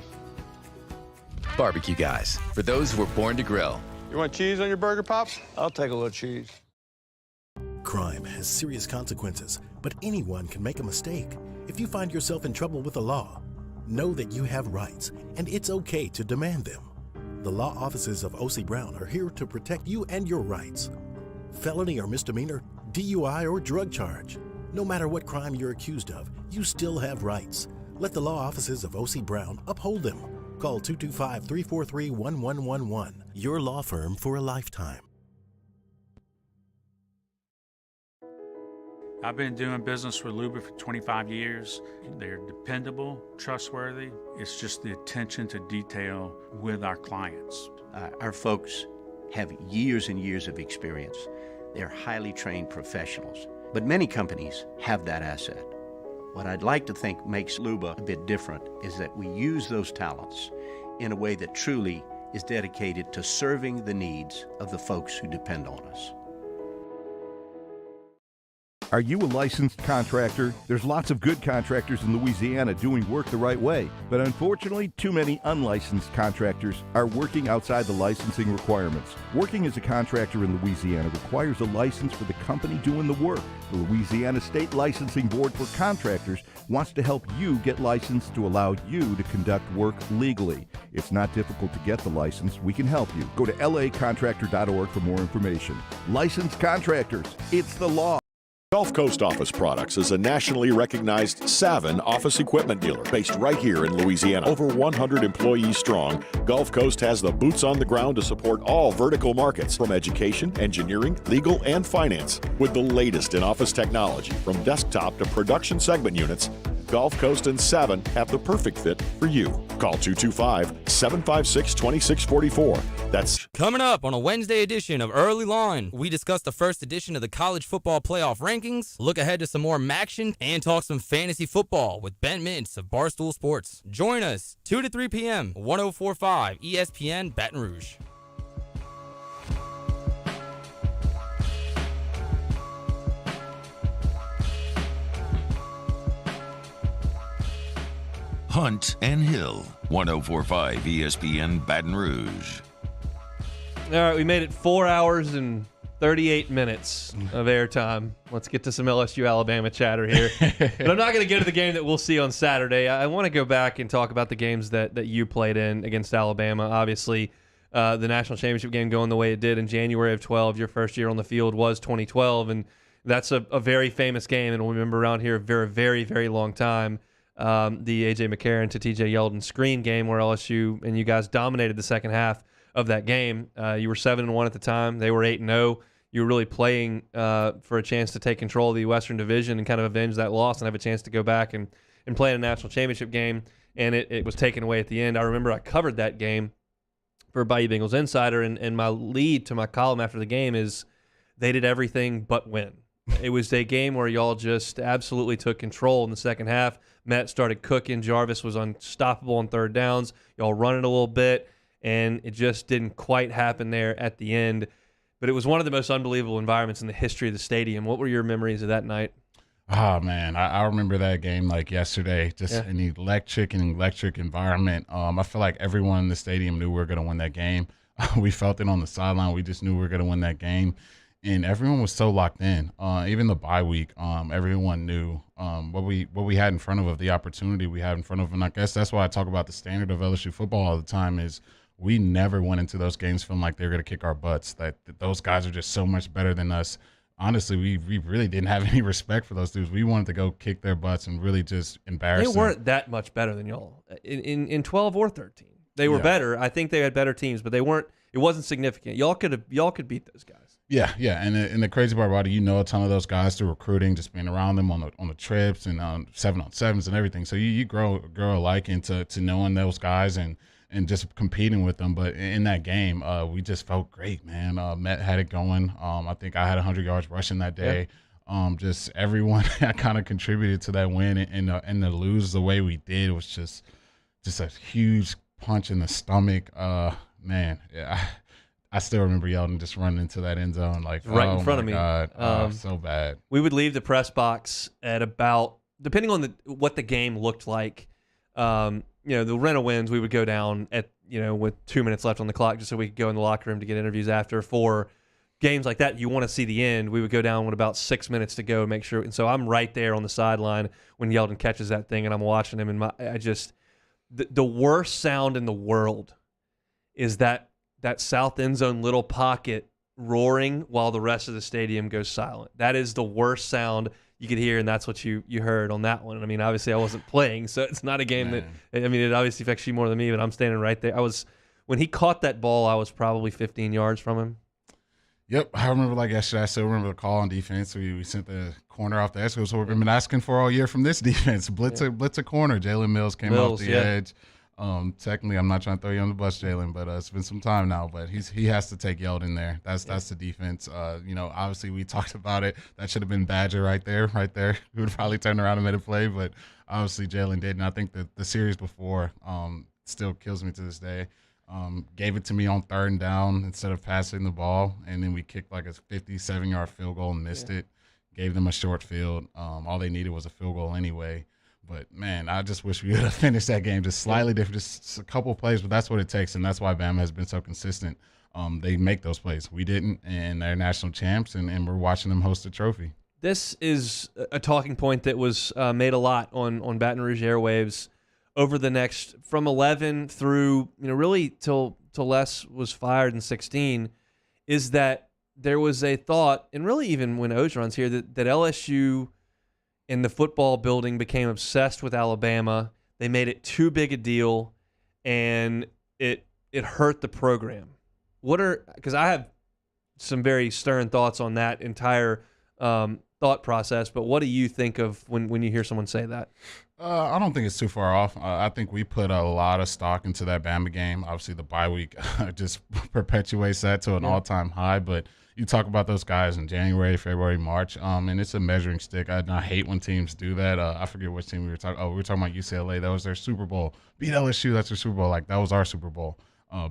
Barbecue Guys, for those who were born to grill. You want cheese on your burger, Pops? I'll take a little cheese. Crime has serious consequences, but anyone can make a mistake. If you find yourself in trouble with the law, know that you have rights, and it's okay to demand them. The law offices of O.C. Brown are here to protect you and your rights. Felony or misdemeanor, DUI or drug charge. No matter what crime you're accused of, you still have rights. Let the law offices of O.C. Brown uphold them. Call 225-343-1111. Your law firm for a lifetime. I've been doing business with Luba for 25 years. They're dependable, trustworthy. It's just the attention to detail with our clients. Our folks have years and years of experience. They're highly trained professionals, but many companies have that asset. What I'd like to think makes Luba a bit different is that we use those talents in a way that truly is dedicated to serving the needs of the folks who depend on us. Are you a licensed contractor? There's lots of good contractors in Louisiana doing work the right way, but unfortunately, too many unlicensed contractors are working outside the licensing requirements. Working as a contractor in Louisiana requires a license for the company doing the work. The Louisiana State Licensing Board for Contractors wants to help you get licensed to allow you to conduct work legally. It's not difficult to get the license. We can help you. Go to lacontractor.org for more information. Licensed contractors, it's the law. Gulf Coast Office Products is a nationally recognized Savin office equipment dealer based right here in Louisiana. Over 100 employees strong, Gulf Coast has the boots on the ground to support all vertical markets from education, engineering, legal, and finance. With the latest in office technology from desktop to production segment units, Gulf Coast and Savin have the perfect fit for you. Call 225-756-2644. That's coming up on a Wednesday edition of Early Line. We discuss the first edition of the college football playoff rankings, look ahead to some more action, and talk some fantasy football with Ben Mintz of Barstool Sports. Join us 2 to 3 p.m. 104.5 ESPN Baton Rouge. Hunt and Hill, 104.5 ESPN Baton Rouge. All right, we made it 4 hours and 38 minutes of airtime. Let's get to some LSU-Alabama chatter here. But I'm not going to get to the game that we'll see on Saturday. I want to go back and talk about the games that you played in against Alabama. Obviously, the national championship game going the way it did in January of 12. Your first year on the field was 2012, and that's a very famous game, and we'll remember around here a very, very, very long time. The A.J. McCarron to T.J. Yeldon screen game where LSU and you guys dominated the second half of that game. You were 7-1 at the time. They were 8-0. You were really playing for a chance to take control of the Western Division and kind of avenge that loss and have a chance to go back and play in a national championship game, and it was taken away at the end. I remember I covered that game for Bayou Bengals Insider, and my lead to my column after the game is they did everything but win. It was a game where y'all just absolutely took control in the second half. Met started cooking. Jarvis was unstoppable on third downs. Y'all running a little bit. and it just didn't quite happen there at the end. But it was one of the most unbelievable environments in the history of the stadium. What were your memories of that night? Oh, man, I remember that game like yesterday, just an electric environment. I feel like everyone in the stadium knew we were going to win that game. We felt it on the sideline. We just knew we were going to win that game. And everyone was so locked in. Even the bye week, everyone knew what we had in front of us, the opportunity we had in front of us. And I guess that's why I talk about the standard of LSU football all the time is we never went into those games feeling like they were going to kick our butts, that those guys are just so much better than us. Honestly, we really didn't have any respect for those dudes. We wanted to go kick their butts and really just embarrass them. They weren't that much better than y'all in 12 or 13. They were better. I think they had better teams, but they weren't. It wasn't significant. Y'all could beat those guys. Yeah. And the crazy part about it, a ton of those guys through recruiting, just being around them on the trips and 7-on-7s and everything. So you grow alike into knowing those guys and just competing with them. But in that game, we just felt great, man. Met had it going. I think I had 100 yards rushing that day. Yeah. Just everyone kind of contributed to that win, and to lose the way we did was just a huge punch in the stomach. Man, yeah, I still remember yelling, just running into that end zone, like right in front of me. God, so bad. We would leave the press box at about, depending on what the game looked like. The Rental wins, we would go down at with 2 minutes left on the clock, just so we could go in the locker room to get interviews after. For games like that, you want to see the end. We would go down with about 6 minutes to go and make sure. And so I'm right there on the sideline when Yeldon catches that thing, and I'm watching him. And the worst sound in the world is that south end zone little pocket roaring while the rest of the stadium goes silent. That is the worst sound you could hear, and that's what you heard on that one. I mean, obviously I wasn't playing, so it's not a game it obviously affects you more than me, but I'm standing right there. When he caught that ball, I was probably 15 yards from him. Yep, I remember like yesterday. I still remember the call on defense. We sent the corner off the edge. So we've been asking for all year from this defense. Blitz a corner. Jalen Mills came off the edge. Technically, I'm not trying to throw you on the bus, Jalen, but it's been some time now. But he has to take Yeldon there. That's the defense. Obviously we talked about it. That should have been Badger right there. He would probably turn around and made a play, but obviously Jalen did. And I think the series before still kills me to this day. Gave it to me on 3rd down instead of passing the ball, and then we kicked like a 57-yard field goal and missed it. Gave them a short field. All they needed was a field goal anyway. But, man, I just wish we would have finished that game just slightly different, just a couple of plays, but that's what it takes, and that's why Bama has been so consistent. They make those plays. We didn't, and they're national champs, and we're watching them host a trophy. This is a talking point that was made a lot on Baton Rouge airwaves over the next, from 11 through, really till Les was fired in 16, is that there was a thought, and really even when Ogeron's here, that LSU and the football building became obsessed with Alabama. They made it too big a deal, and it hurt the program. Because I have some very stern thoughts on that entire thought process, but what do you think of when you hear someone say that? I don't think it's too far off. I think we put a lot of stock into that Bama game. Obviously, the bye week just perpetuates that to an all-time high, but you talk about those guys in January, February, March, and it's a measuring stick. I hate when teams do that. I forget which team we were talking. Oh, we were talking about UCLA. That was their Super Bowl. Beat LSU. That's their Super Bowl. Like, that was our Super Bowl.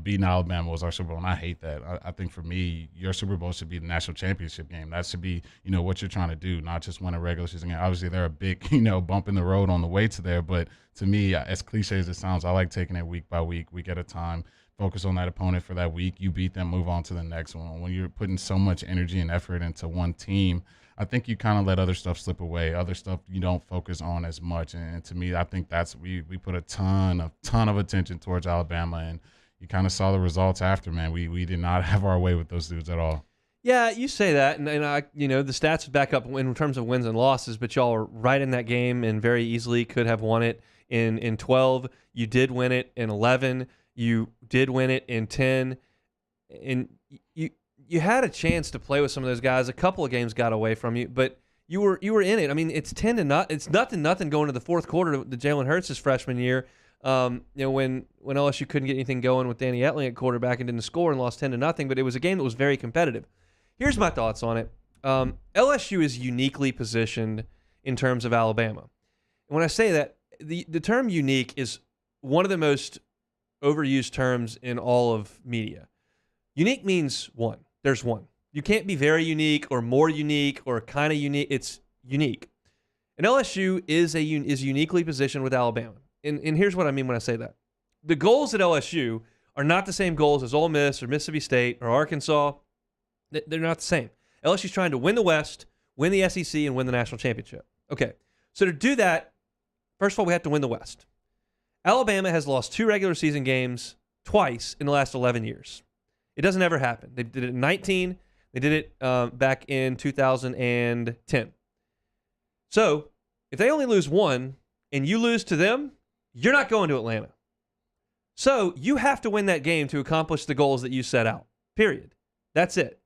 Beating Alabama was our Super Bowl, and I hate that. I think for me, your Super Bowl should be the national championship game. That should be, what you're trying to do, not just win a regular season game. Obviously, they're a big, bump in the road on the way to there, but to me, as cliche as it sounds, I like taking it week by week at a time. Focus on that opponent for that week. You beat them, move on to the next one. When you're putting so much energy and effort into one team, I think you kind of let other stuff slip away. Other stuff you don't focus on as much. And to me, I think that's we put a ton of attention towards Alabama, and you kind of saw the results after, man. We did not have our way with those dudes at all. Yeah, you say that, and I, the stats would back up in terms of wins and losses, but y'all are right in that game and very easily could have won it in 12. You did win it in 11. You did win it in 10, and you had a chance to play with some of those guys. A couple of games got away from you, but you were in it. I mean, it's 10-0. It's nothing going to the fourth quarter. The Jalen Hurts' freshman year. When LSU couldn't get anything going with Danny Etling at quarterback and didn't score and lost 10-0, but it was a game that was very competitive. Here's my thoughts on it. LSU is uniquely positioned in terms of Alabama. And when I say that, the term unique is one of the most overused terms in all of media. Unique means one. There's one. You can't be very unique or more unique or kind of unique. It's unique. And LSU is uniquely positioned with Alabama. And here's what I mean when I say that. The goals at LSU are not the same goals as Ole Miss or Mississippi State or Arkansas. They're not the same. LSU's trying to win the West, win the SEC, and win the national championship. Okay, so to do that, first of all, we have to win the West. Alabama has lost 2 regular season games twice in the last 11 years. It doesn't ever happen. They did it in 19. They did it back in 2010. So if they only lose 1 and you lose to them, you're not going to Atlanta. So you have to win that game to accomplish the goals that you set out, period. That's it.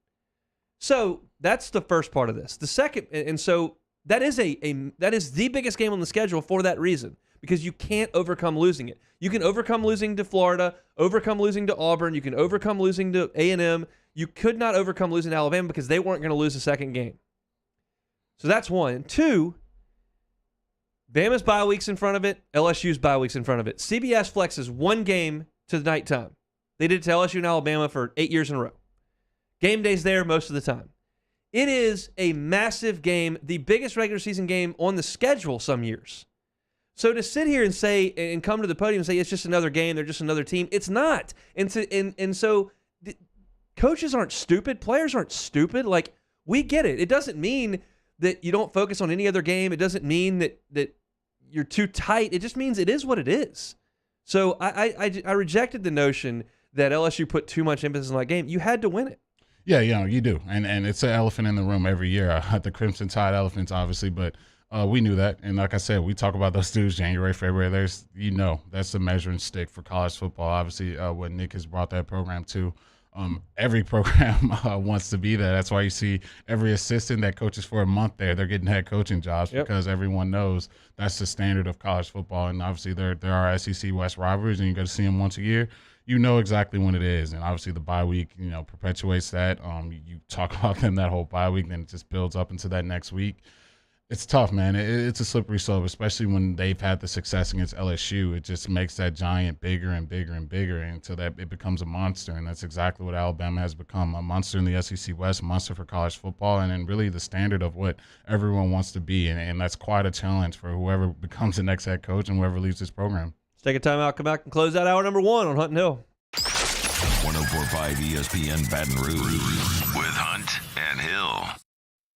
So that's the first part of this. The second, and so that is that is the biggest game on the schedule for that reason, because you can't overcome losing it. You can overcome losing to Florida, overcome losing to Auburn, you can overcome losing to A&M. You could not overcome losing to Alabama because they weren't going to lose the second game. So that's one. 2, Bama's bye weeks in front of it, LSU's bye weeks in front of it. CBS flexes 1 game to the nighttime. They did it to LSU and Alabama for 8 years in a row. Game day's there most of the time. It is a massive game, the biggest regular season game on the schedule some years. So to sit here and say, and come to the podium and say it's just another game, they're just another team, it's not. And so coaches aren't stupid, players aren't stupid. Like, we get it. It doesn't mean that you don't focus on any other game. It doesn't mean that you're too tight. It just means it is what it is. So I rejected the notion that LSU put too much emphasis on that game. You had to win it. Yeah, you do. And it's an elephant in the room every year. The Crimson Tide elephants, obviously, but we knew that. And like I said, we talk about those dudes January, February. That's the measuring stick for college football. Obviously, what Nick has brought that program to. Every program wants to be there. That's why you see every assistant that coaches for a month there, they're getting head coaching jobs because everyone knows that's the standard of college football. And obviously, there are SEC West rivalries, and you got to see them once a year. You know exactly when it is, and obviously the bye week, perpetuates that. You talk about them that whole bye week, then it just builds up into that next week. It's tough, man. It's a slippery slope, especially when they've had the success against LSU. It just makes that giant bigger and bigger and bigger until that it becomes a monster, and that's exactly what Alabama has become, a monster in the SEC West, a monster for college football, and then really the standard of what everyone wants to be, and that's quite a challenge for whoever becomes the next head coach and whoever leads this program. Let's take a time out, come back, and close out hour number 1 on Hunt and Hill. 104.5 ESPN Baton Rouge with Hunt and Hill.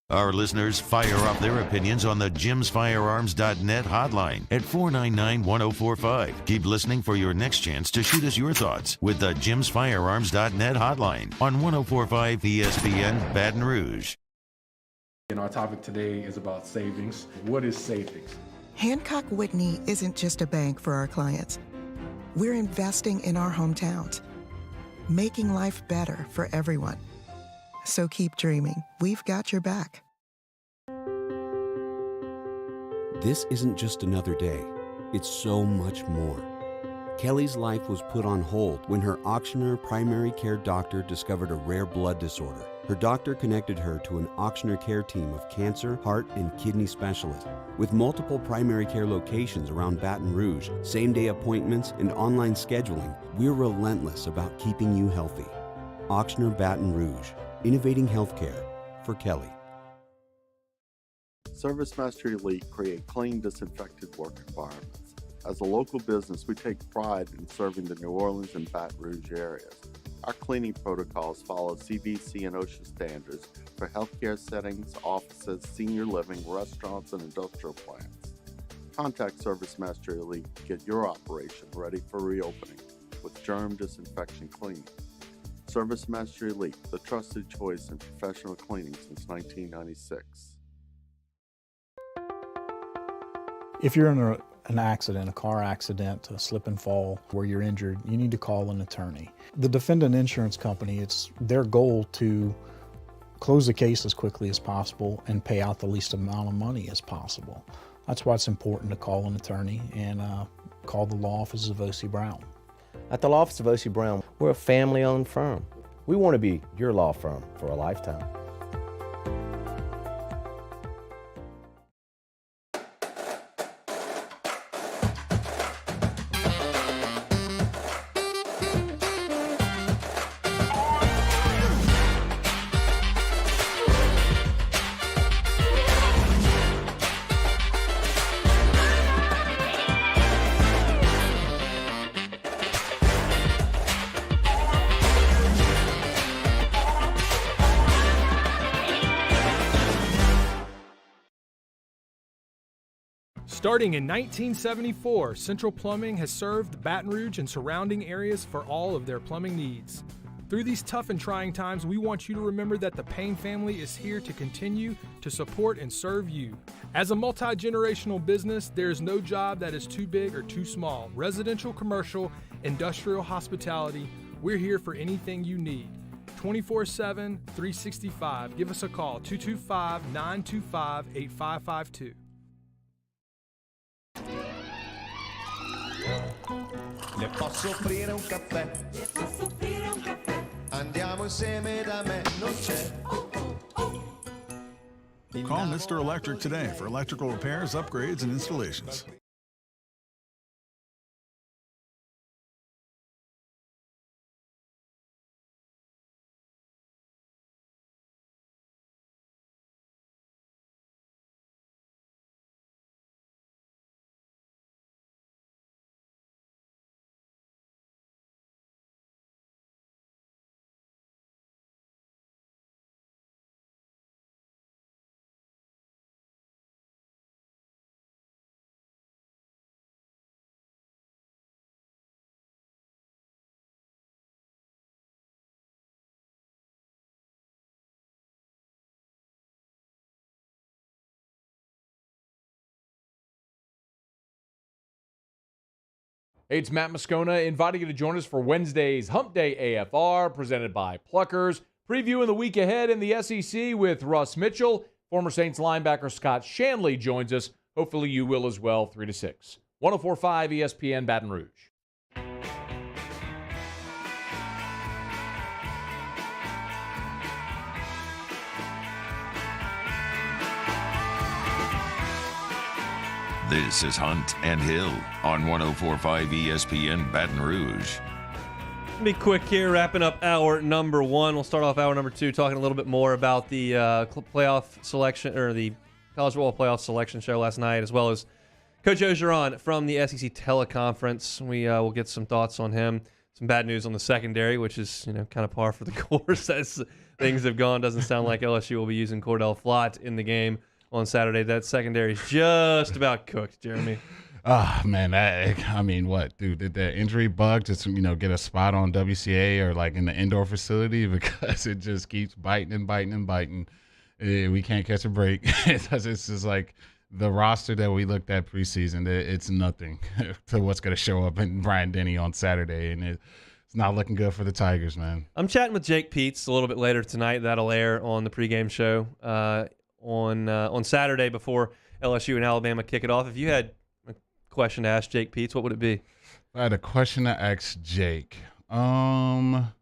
Our listeners fire off their opinions on the jimsfirearms.net hotline at 499-1045. Keep listening for your next chance to shoot us your thoughts with the jimsfirearms.net hotline on 104.5 ESPN Baton Rouge. And our topic today is about savings. What is savings? Hancock Whitney isn't just a bank for our clients. We're investing in our hometowns, making life better for everyone. So keep dreaming. We've got your back. This isn't just another day. It's so much more. Kelly's life was put on hold when her auctioneer primary care doctor discovered a rare blood disorder. Her doctor connected her to an auctioneer care team of cancer, heart, and kidney specialists. With multiple primary care locations around Baton Rouge, same-day appointments, and online scheduling, we're relentless about keeping you healthy. Auctioneer Baton Rouge, innovating healthcare for Kelly. Service Master Elite create clean, disinfected work environments. As a local business, we take pride in serving the New Orleans and Baton Rouge areas. Our cleaning protocols follow CDC and OSHA standards for healthcare settings, offices, senior living, restaurants, and industrial plants. Contact Service Master Elite to get your operation ready for reopening with germ disinfection cleaning. Service Master Elite, the trusted choice in professional cleaning since 1996. If you're in an accident, a car accident, a slip and fall where you're injured, you need to call an attorney. The defendant insurance company, it's their goal to close the case as quickly as possible and pay out the least amount of money as possible. That's why it's important to call an attorney and call the law office of O.C. Brown. At the law office of O.C. Brown, we're a family-owned firm. We want to be your law firm for a lifetime. Starting in 1974, Central Plumbing has served Baton Rouge and surrounding areas for all of their plumbing needs. Through these tough and trying times, we want you to remember that the Payne family is here to continue to support and serve you. As a multi-generational business, there is no job that is too big or too small. Residential, commercial, industrial, hospitality, we're here for anything you need. 24/7, 365. Give us a call, 225-925-8552. Le posso offrire un caffè? Andiamo insieme da me, non c'è. Call Mr. Electric today for electrical repairs, upgrades, and installations. Hey, it's Matt Moscona inviting you to join us for Wednesday's Hump Day AFR presented by Pluckers. Previewing the week ahead in the SEC with Russ Mitchell. Former Saints linebacker Scott Shanley joins us. Hopefully you will as well, 3 to 6. 104.5 ESPN Baton Rouge. This is Hunt and Hill on 104.5 ESPN Baton Rouge. Be quick here, wrapping up hour number 1. We'll start off hour number 2 talking a little bit more about the playoff selection, or the college football playoff selection show last night, as well as Coach Ogeron from the SEC teleconference. We will get some thoughts on him. Some bad news on the secondary, which is kind of par for the course as things have gone. Doesn't sound like LSU will be using Cordell Flott in the game on Saturday. That secondary is just about cooked, Jeremy. Oh, man. I mean, what, dude? Did that injury bug just, get a spot on WCA or like in the indoor facility? Because it just keeps biting and biting and biting. We can't catch a break. It's just like the roster that we looked at preseason, it's nothing to what's going to show up in Bryant-Denny on Saturday. And it's not looking good for the Tigers, man. I'm chatting with Jake Peets a little bit later tonight. That'll air on the pregame show on Saturday before LSU and Alabama kick it off. If you had a question to ask Jake Peets, what would it be? If I had a question to ask Jake, how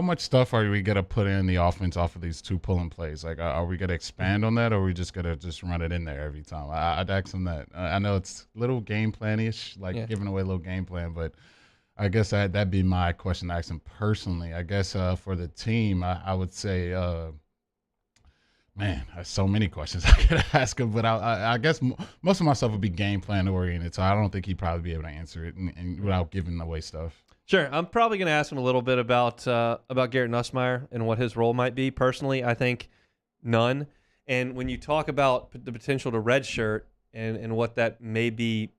much stuff are we gonna put in the offense off of these two pulling plays? Like, are we gonna expand on that, or are we just gonna run it in there every time? I'd ask him that. I know it's a little game plan-ish, giving away a little game plan, but I guess that'd be my question to ask him personally. I guess for the team, I would say. Man, there's so many questions I could ask him, but I guess most of my stuff would be game plan oriented, so I don't think he'd probably be able to answer it and without giving away stuff. Sure, I'm probably going to ask him a little bit about Garrett Nussmeier and what his role might be. Personally, I think none. And when you talk about the potential to redshirt and what that may be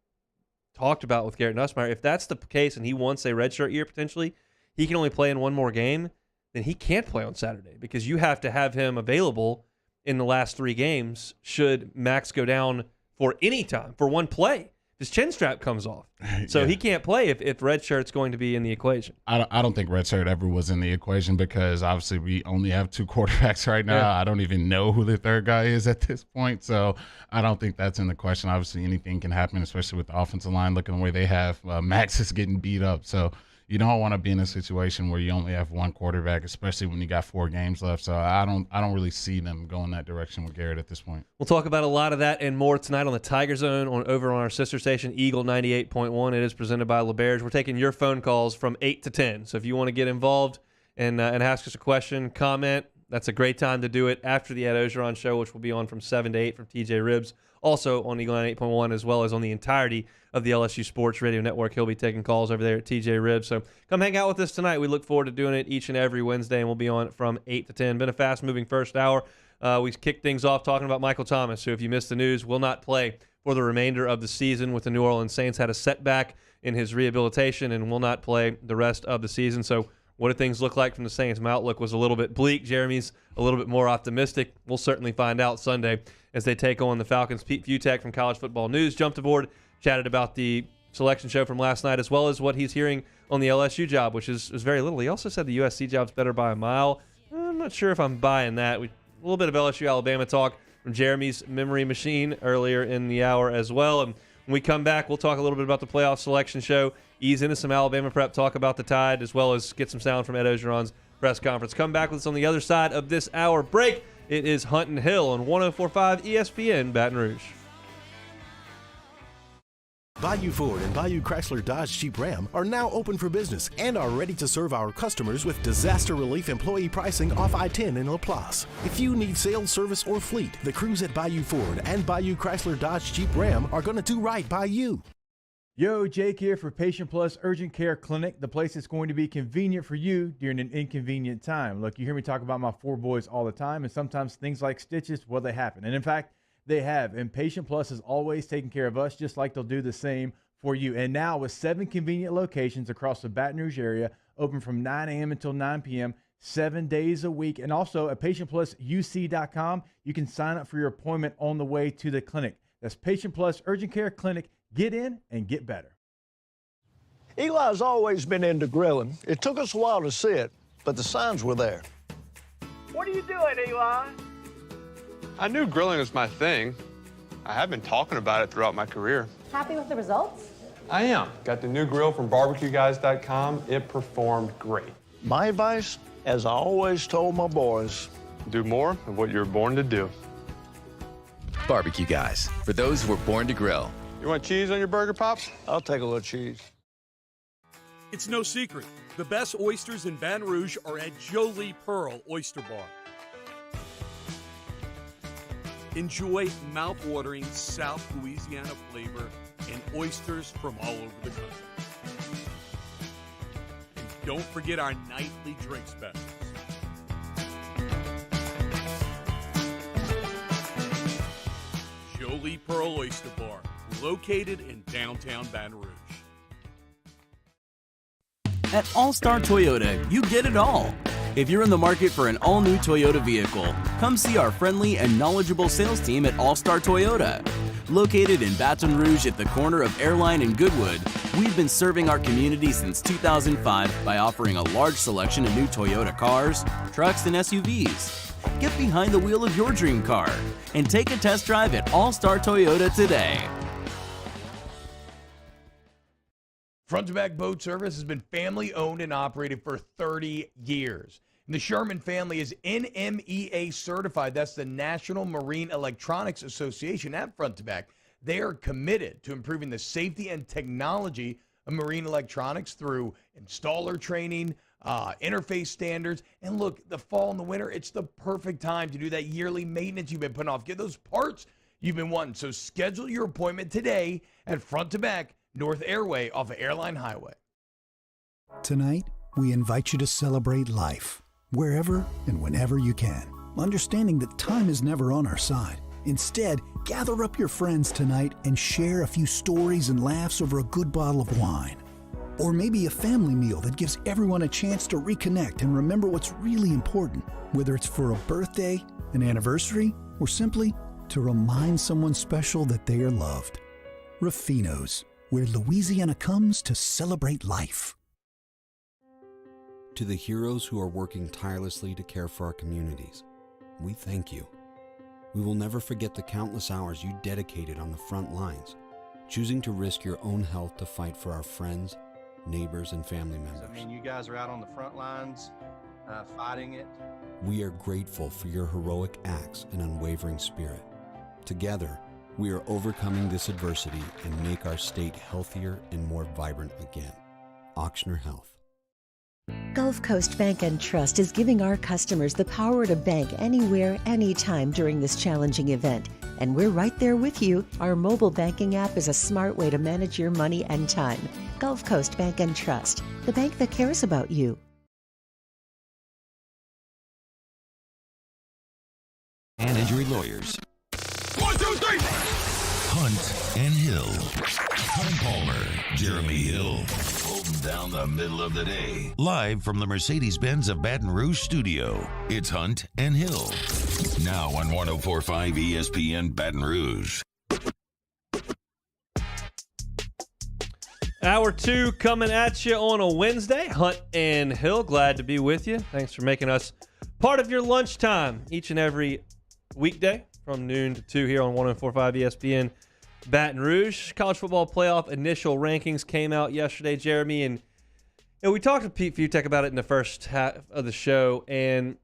talked about with Garrett Nussmeier, if that's the case and he wants a redshirt year potentially, he can only play in one more game, then he can't play on Saturday because you have to have him available in the last 3 games should Max go down for any time, for one play. His chin strap comes off. So he can't play if redshirt's going to be in the equation. I don't think redshirt ever was in the equation because obviously we only have 2 quarterbacks right now. Yeah. I don't even know who the third guy is at this point. So I don't think that's in the question. Obviously anything can happen, especially with the offensive line looking the way they have. Max is getting beat up. So you don't want to be in a situation where you only have one quarterback, especially when you got 4 games left. So I don't really see them going that direction with Garrett at this point. We'll talk about a lot of that and more tonight on the Tiger Zone over on our sister station, Eagle 98.1. It is presented by LeBears. We're taking your phone calls from 8 to 10. So if you want to get involved and ask us a question, comment, that's a great time to do it after the Ed Ogeron show, which will be on from 7 to 8 from TJ Ribbs, also on Eagle 98.1, as well as on the entirety of the LSU Sports Radio Network. He'll be taking calls over there at TJ Ribbs. So come hang out with us tonight. We look forward to doing it each and every Wednesday, and we'll be on from 8 to 10. Been a fast-moving first hour. we kicked things off talking about Michael Thomas, who, if you missed the news, will not play for the remainder of the season with the New Orleans Saints. Had a setback in his rehabilitation and will not play the rest of the season. So what do things look like from the Saints? My outlook was a little bit bleak. Jeremy's a little bit more optimistic. We'll certainly find out Sunday as they take on the Falcons. Pete Futak from College Football News jumped aboard, chatted about the selection show from last night, as well as what he's hearing on the LSU job, which is very little. He also said the USC job's better by a mile. I'm not sure if I'm buying that. A little bit of LSU-Alabama talk from Jeremy's memory machine earlier in the hour as well. And when we come back, we'll talk a little bit about the playoff selection show, ease into some Alabama prep, talk about the Tide, as well as get some sound from Ed Ogeron's press conference. Come back with us on the other side of this hour break. It is Hunt and Hill on 104.5 ESPN Baton Rouge. Bayou Ford and Bayou Chrysler Dodge Jeep Ram are now open for business and are ready to serve our customers with disaster relief employee pricing off I-10 in LaPlace. If you need sales, service, or fleet, the crews at Bayou Ford and Bayou Chrysler Dodge Jeep Ram are going to do right by you. Yo, Jake here for Patient Plus Urgent Care Clinic, the place that's going to be convenient for you during an inconvenient time. Look, you hear me talk about my 4 boys all the time, and sometimes things like stitches, well, they happen. And in fact, they have. And Patient Plus is always taking care of us, just like they'll do the same for you. And now with 7 convenient locations across the Baton Rouge area, open from 9 a.m. until 9 p.m., 7 days a week. And also at PatientPlusUC.com, you can sign up for your appointment on the way to the clinic. That's Patient Plus Urgent Care Clinic. Get in and get better. Eli's always been into grilling. It took us a while to see it, but the signs were there. What are you doing, Eli? I knew grilling was my thing. I have been talking about it throughout my career. Happy with the results? I am. Got the new grill from barbecueguys.com. It performed great. My advice, as I always told my boys, do more of what you were born to do. Barbecue Guys, for those who were born to grill. You want cheese on your burger, Pops? I'll take a little cheese. It's no secret. The best oysters in Baton Rouge are at Jolie Pearl Oyster Bar. Enjoy mouth-watering South Louisiana flavor and oysters from all over the country. And don't forget our nightly drink specials. Jolie Pearl Oyster Bar, located in downtown Baton Rouge. At All-Star Toyota, you get it all. If you're in the market for an all-new Toyota vehicle, come see our friendly and knowledgeable sales team at All-Star Toyota. Located in Baton Rouge at the corner of Airline and Goodwood, we've been serving our community since 2005 by offering a large selection of new Toyota cars, trucks, and SUVs. Get behind the wheel of your dream car and take a test drive at All-Star Toyota today. Front to Back Boat Service has been family owned and operated for 30 years. And the Sherman family is NMEA certified. That's the National Marine Electronics Association at Front to Back. They are committed to improving the safety and technology of marine electronics through installer training, interface standards. And look, the fall and the winter, it's the perfect time to do that yearly maintenance you've been putting off. Get those parts you've been wanting. So schedule your appointment today at Front to Back North Airway off of Airline Highway. Tonight, we invite you to celebrate life, wherever and whenever you can, understanding that time is never on our side. Instead, gather up your friends tonight and share a few stories and laughs over a good bottle of wine. Or maybe a family meal that gives everyone a chance to reconnect and remember what's really important, whether it's for a birthday, an anniversary, or simply to remind someone special that they are loved. Rafino's, where Louisiana comes to celebrate life. To the heroes who are working tirelessly to care for our communities, we thank you. We will never forget the countless hours you dedicated on the front lines, choosing to risk your own health to fight for our friends, neighbors, and family members. I mean, you guys are out on the front lines fighting it. We are grateful for your heroic acts and unwavering spirit. Together, we are overcoming this adversity and make our state healthier and more vibrant again. Auctioner Health. Gulf Coast Bank and Trust is giving our customers the power to bank anywhere, anytime during this challenging event. And we're right there with you. Our mobile banking app is a smart way to manage your money and time. Gulf Coast Bank and Trust, the bank that cares about you. injury lawyers. 1, 2, 3. Hunt and Hill. Hunt Palmer, Jeremy Hill, holding down the middle of the day. Live from the Mercedes-Benz of Baton Rouge studio, it's Hunt and Hill. Now on 104.5 ESPN Baton Rouge. Hour 2 coming at you on a Wednesday. Hunt and Hill, glad to be with you. Thanks for making us part of your lunchtime each and every weekday from noon to 2 here on 104.5 ESPN Baton Rouge. College football playoff initial rankings came out yesterday, Jeremy, and we talked to Pete Futek about it in the first half of the show, and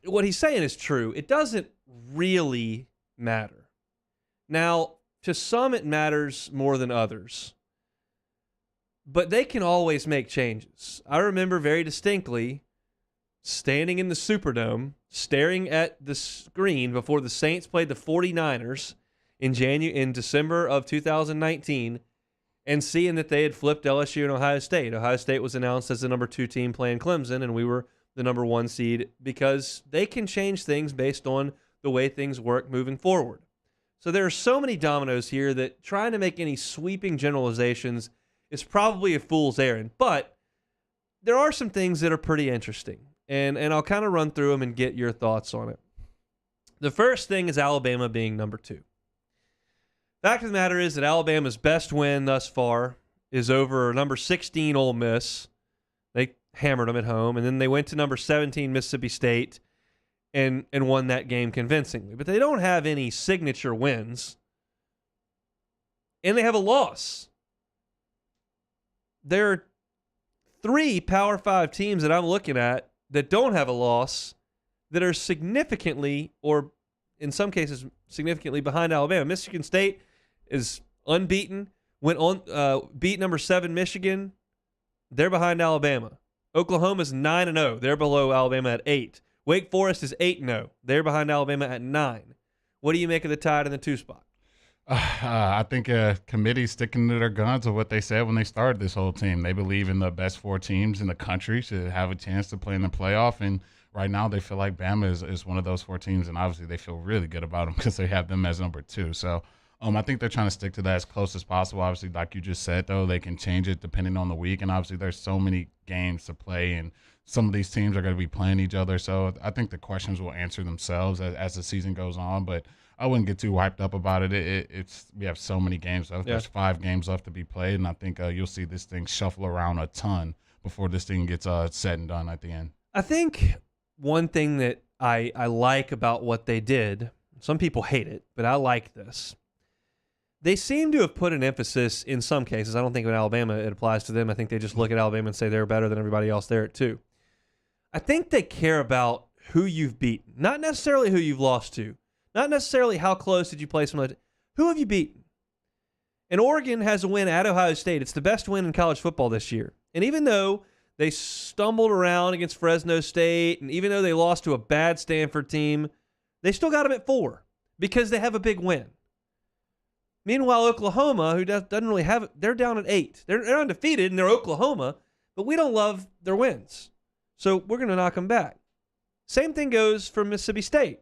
what he's saying is true. It doesn't really matter. Now, to some it matters more than others, but they can always make changes. I remember very distinctly standing in the Superdome, staring at the screen before the Saints played the 49ers in December of 2019, and seeing that they had flipped LSU and Ohio State. Ohio State was announced as the number 2 team playing Clemson, and we were the number 1 seed because they can change things based on the way things work moving forward. So there are so many dominoes here that trying to make any sweeping generalizations is probably a fool's errand. But there are some things that are pretty interesting, and I'll kind of run through them and get your thoughts on it. The first thing is Alabama being number 2. Fact of the matter is that Alabama's best win thus far is over number 16 Ole Miss. They hammered them at home, and then they went to number 17 Mississippi State and won that game convincingly. But they don't have any signature wins, and they have a loss. There are 3 Power 5 teams that I'm looking at that don't have a loss that are significantly, or in some cases significantly, behind Alabama. Michigan State is unbeaten, went on beat number 7 Michigan. They're behind Alabama. Oklahoma's 9-0. They're below Alabama at 8. Wake Forest is 8-0. They're behind Alabama at 9. What do you make of the Tide in the 2 spot? I think a committee sticking to their guns of what they said when they started this whole team. They believe in the best 4 teams in the country to have a chance to play in the playoff, and right now they feel like Bama is one of those 4 teams, and obviously they feel really good about them because they have them as number 2. So I think they're trying to stick to that as close as possible. Obviously, like you just said, though, they can change it depending on the week, and obviously there's so many games to play, and some of these teams are going to be playing each other. So I think the questions will answer themselves as the season goes on, but I wouldn't get too hyped up about it. It's we have so many games left. There's 5 games left to be played, and I think you'll see this thing shuffle around a ton before this thing gets said and done at the end. I think one thing that I like about what they did, some people hate it, but I like this. They seem to have put an emphasis in some cases. I don't think in Alabama it applies to them. I think they just look at Alabama and say they're better than everybody else there too. I think they care about who you've beaten, not necessarily who you've lost to. Not necessarily how close did you play somebody. Who have you beaten? And Oregon has a win at Ohio State. It's the best win in college football this year. And even though they stumbled around against Fresno State, and even though they lost to a bad Stanford team, they still got them at 4 because they have a big win. Meanwhile, Oklahoma, who doesn't really have it, they're down at 8. They're undefeated, and they're Oklahoma, but we don't love their wins. So we're going to knock them back. Same thing goes for Mississippi State.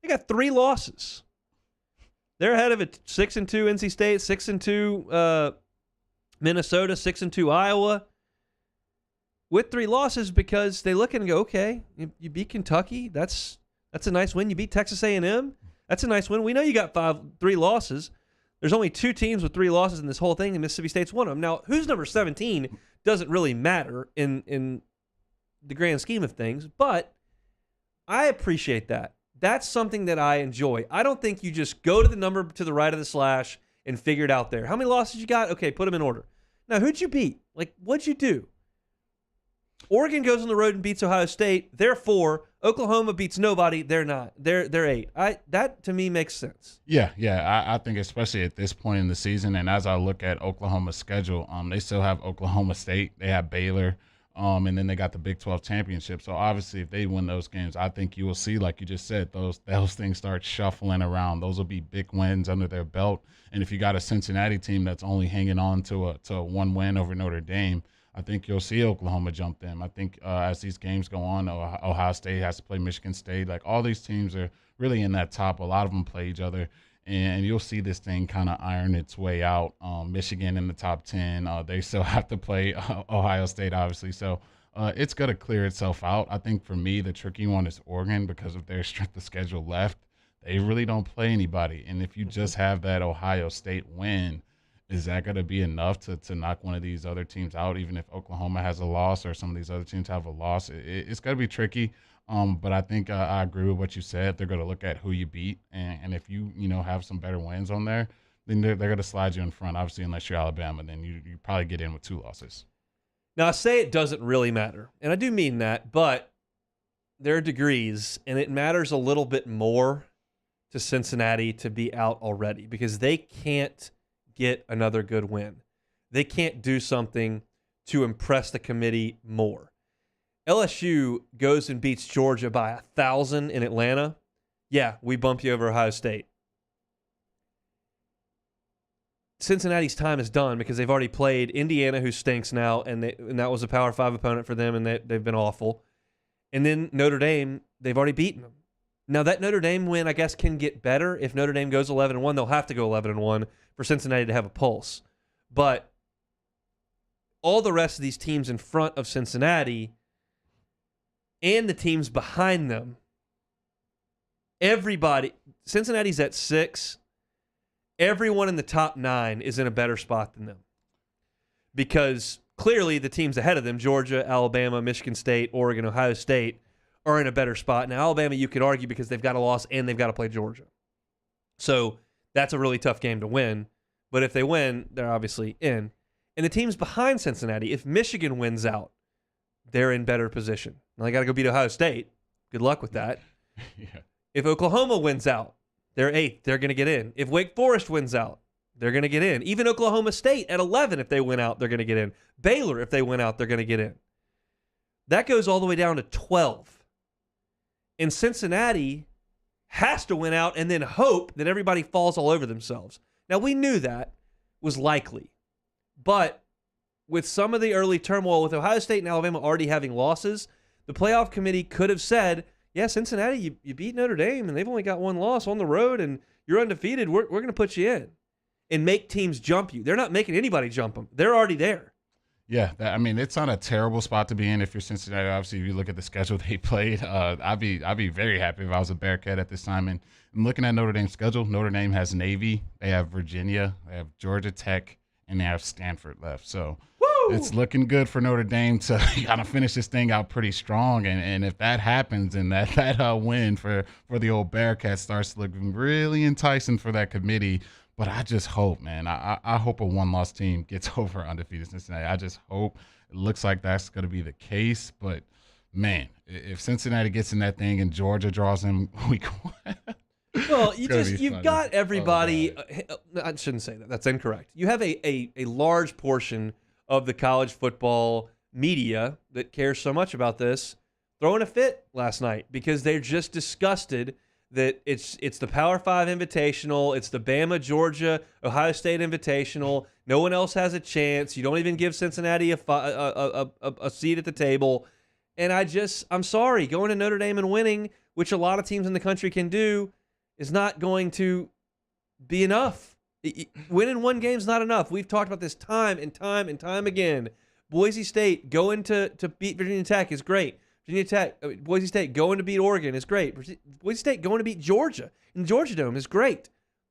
They got 3 losses. They're ahead of it 6-2 NC State, 6-2 Minnesota, 6-2 Iowa. With 3 losses because they look and go, okay, you beat Kentucky. That's a nice win. You beat Texas A&M. That's a nice win. We know you got 3 losses. There's only 2 teams with 3 losses in this whole thing, and Mississippi State's one of them. Now, who's number 17 doesn't really matter in the grand scheme of things, but I appreciate that. That's something that I enjoy. I don't think you just go to the number to the right of the slash and figure it out there. How many losses you got? Okay, put them in order. Now, who'd you beat? Like, what'd you do? Oregon goes on the road and beats Ohio State. They're 4. Oklahoma beats nobody. They're not. They're 8. That, to me, makes sense. Yeah. I think especially at this point in the season, and as I look at Oklahoma's schedule, they still have Oklahoma State. They have Baylor. And then they got the Big 12 championship. So obviously, if they win those games, I think you will see, like you just said, those things start shuffling around. Those will be big wins under their belt. And if you got a Cincinnati team that's only hanging on to a 1 win over Notre Dame, I think you'll see Oklahoma jump them. I think as these games go on, Ohio State has to play Michigan State. Like, all these teams are really in that top. A lot of them play each other, and you'll see this thing kind of iron its way out. Michigan in the top 10. They still have to play Ohio State, obviously. So it's going to clear itself out. I think for me, the tricky one is Oregon because of their strength of schedule left. They really don't play anybody. And if you just have that Ohio State win, is that going to be enough to knock one of these other teams out, even if Oklahoma has a loss or some of these other teams have a loss? It's going to be tricky. But I think I agree with what you said. They're going to look at who you beat. And if you have some better wins on there, then they're going to slide you in front. Obviously, unless you're Alabama, then you probably get in with 2 losses. Now, I say it doesn't really matter, and I do mean that, but there are degrees, and it matters a little bit more to Cincinnati to be out already because they can't get another good win. They can't do something to impress the committee more. LSU goes and beats Georgia by 1,000 in Atlanta. Yeah, we bump you over Ohio State. Cincinnati's time is done because they've already played Indiana, who stinks now, and that was a Power 5 opponent for them, and they've been awful. And then Notre Dame, they've already beaten them. Now, that Notre Dame win, I guess, can get better. If Notre Dame goes 11-1, they'll have to go 11-1 for Cincinnati to have a pulse. But all the rest of these teams in front of Cincinnati and the teams behind them, everybody, Cincinnati's at 6. Everyone in the top 9 is in a better spot than them. Because clearly the teams ahead of them, Georgia, Alabama, Michigan State, Oregon, Ohio State, are in a better spot. Now, Alabama, you could argue because they've got a loss and they've got to play Georgia. So that's a really tough game to win. But if they win, they're obviously in. And the teams behind Cincinnati, if Michigan wins out, they're in better position. Now, they got to go beat Ohio State. Good luck with that. Yeah. If Oklahoma wins out, they're 8th. They're going to get in. If Wake Forest wins out, they're going to get in. Even Oklahoma State at 11, if they win out, they're going to get in. Baylor, if they win out, they're going to get in. That goes all the way down to 12. And Cincinnati has to win out and then hope that everybody falls all over themselves. Now, we knew that was likely. But with some of the early turmoil, with Ohio State and Alabama already having losses, the playoff committee could have said, yeah, Cincinnati, you beat Notre Dame, and they've only got 1 loss on the road, and you're undefeated. We're going to put you in and make teams jump you. They're not making anybody jump them. They're already there. Yeah, it's not a terrible spot to be in if you're Cincinnati. Obviously, if you look at the schedule they played, I'd be very happy if I was a Bearcat at this time. And looking at Notre Dame's schedule, Notre Dame has Navy, they have Virginia, they have Georgia Tech, and they have Stanford left. So it's looking good for Notre Dame to kind of finish this thing out pretty strong. And if that happens and that win for the old Bearcats starts looking really enticing for that committee. But I just hope, man, I hope a 1-loss team gets over undefeated Cincinnati. I just hope. It looks like that's going to be the case. But, man, if Cincinnati gets in that thing and Georgia draws them week 1. Well, you've got everybody. I shouldn't say that. That's incorrect. You have a large portion of the college football media that cares so much about this throwing a fit last night because they're just disgusted that it's the Power 5 Invitational, it's the Bama, Georgia, Ohio State Invitational. No one else has a chance. You don't even give Cincinnati a seat at the table. And I'm sorry, going to Notre Dame and winning, which a lot of teams in the country can do, is not going to be enough. Winning 1 game is not enough. We've talked about this time and time and time again. Boise State going to beat Virginia Tech is great. Boise State going to beat Oregon is great. Boise State going to beat Georgia in the Georgia Dome is great.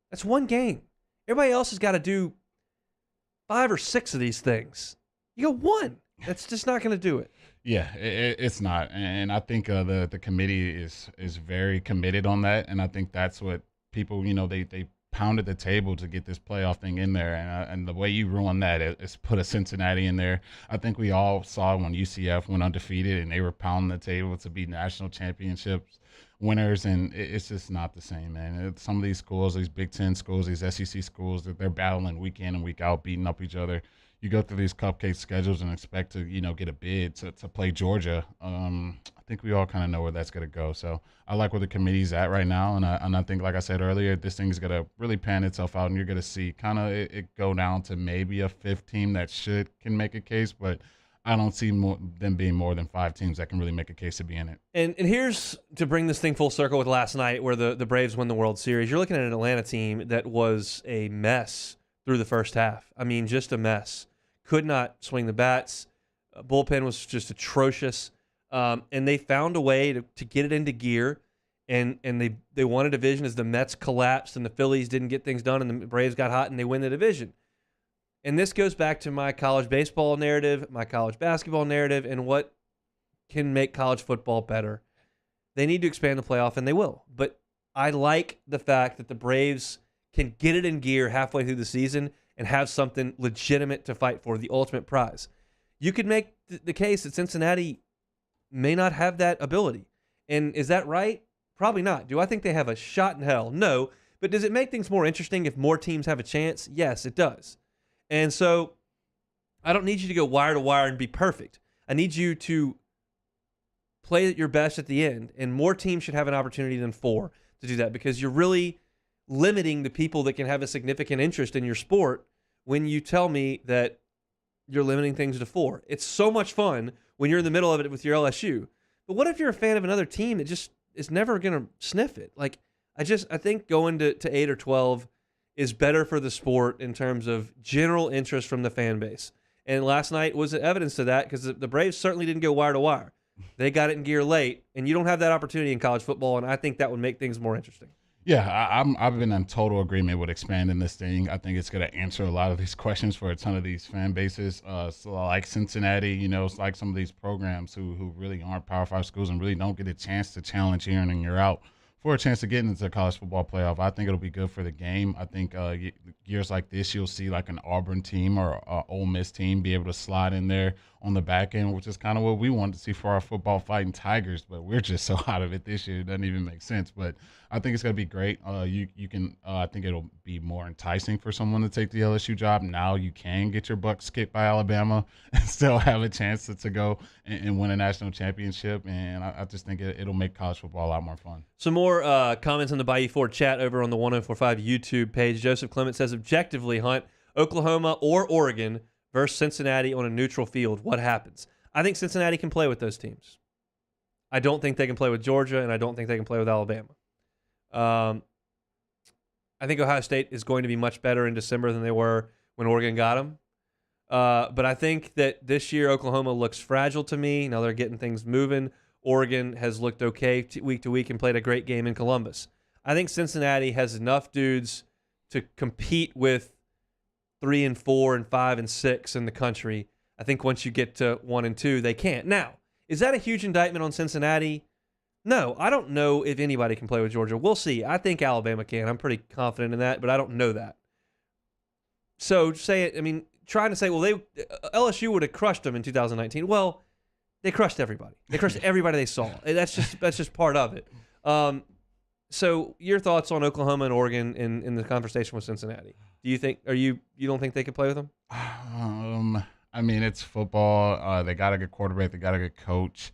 That's 1 game. Everybody else has got to do 5 or 6 of these things. You got 1. That's just not going to do it. Yeah, it's not. And I think the committee is very committed on that. And I think that's what people, they pounded the table to get this playoff thing in there, and the way you ruin that is put a Cincinnati in there. I think we all saw when UCF went undefeated and they were pounding the table to be national championships winners, and it's just not the same, man. Some of these schools, these Big Ten schools, these SEC schools, they're battling week in and week out, beating up each other. You go through these cupcake schedules and expect to, get a bid to play Georgia. I think we all kind of know where that's going to go. So I like where the committee's at right now. And I think, like I said earlier, this thing's going to really pan itself out, and you're going to see kind of it go down to maybe a 5th team that can make a case. But I don't see them being more than 5 teams that can really make a case to be in it. And here's to bring this thing full circle with last night where the Braves won the World Series. You're looking at an Atlanta team that was a mess through the first half. I mean, just a mess. Could not swing the bats. Bullpen was just atrocious. And they found a way to get it into gear. And they won a division as the Mets collapsed and the Phillies didn't get things done and the Braves got hot and they win the division. And this goes back to my college baseball narrative, my college basketball narrative, and what can make college football better. They need to expand the playoff, and they will. But I like the fact that the Braves can get it in gear halfway through the season and have something legitimate to fight for, the ultimate prize. You could make the case that Cincinnati may not have that ability. And is that right? Probably not. Do I think they have a shot in hell? No. But does it make things more interesting if more teams have a chance? Yes, it does. And so I don't need you to go wire to wire and be perfect. I need you to play at your best at the end, and more teams should have an opportunity than 4 to do that because you're really limiting the people that can have a significant interest in your sport when you tell me that you're limiting things to 4. It's so much fun when you're in the middle of it with your LSU. But what if you're a fan of another team that just is never going to sniff it? Like, I think going to 8 or 12 is better for the sport in terms of general interest from the fan base. And last night was evidence to that because the Braves certainly didn't go wire to wire. They got it in gear late, and you don't have that opportunity in college football, and I think that would make things more interesting. Yeah, I've been in total agreement with expanding this thing. I think it's going to answer a lot of these questions for a ton of these fan bases. So like Cincinnati, it's like some of these programs who really aren't Power 5 schools and really don't get a chance to challenge year in and year out for a chance to get into the college football playoff. I think it'll be good for the game. I think years like this, you'll see like an Auburn team or an Ole Miss team be able to slide in there on the back end, which is kind of what we wanted to see for our football fighting Tigers, but we're just so out of it this year. It doesn't even make sense. But I think it's going to be great. You can I think it'll be more enticing for someone to take the LSU job. Now you can get your butt skipped by Alabama and still have a chance to go and win a national championship. And I just think it'll make college football a lot more fun. Some more comments on the Bayou Ford chat over on the 1045 YouTube page. Joseph Clement says, objectively, Hunt, Oklahoma or Oregon versus Cincinnati on a neutral field, what happens? I think Cincinnati can play with those teams. I don't think they can play with Georgia, and I don't think they can play with Alabama. I think Ohio State is going to be much better in December than they were when Oregon got them. But I think that this year Oklahoma looks fragile to me. Now they're getting things moving. Oregon has looked okay week to week and played a great game in Columbus. I think Cincinnati has enough dudes to compete with 3 and 4 and 5 and 6 in the country. I think once you get to 1 and 2, they can't. Now, is that a huge indictment on Cincinnati? No, I don't know if anybody can play with Georgia. We'll see. I think Alabama can. I'm pretty confident in that, but I don't know that. So trying to say, well, LSU would have crushed them in 2019. Well, they crushed everybody. They crushed everybody they saw. That's just part of it. So your thoughts on Oklahoma and Oregon in the conversation with Cincinnati? Do you think you don't think they could play with them? I mean, it's football. They got a good quarterback. They got a good coach.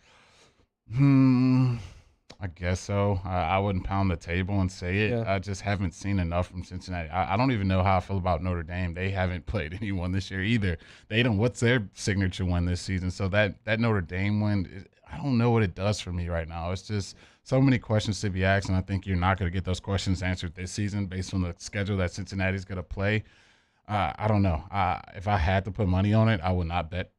I guess so. I wouldn't pound the table and say it. Yeah. I just haven't seen enough from Cincinnati. I don't even know how I feel about Notre Dame. They haven't played anyone this year either. What's their signature win this season? So that Notre Dame win, I don't know what it does for me right now. It's just so many questions to be asked, and I think you're not going to get those questions answered this season based on the schedule that Cincinnati's going to play. I don't know. If I had to put money on it, I would not bet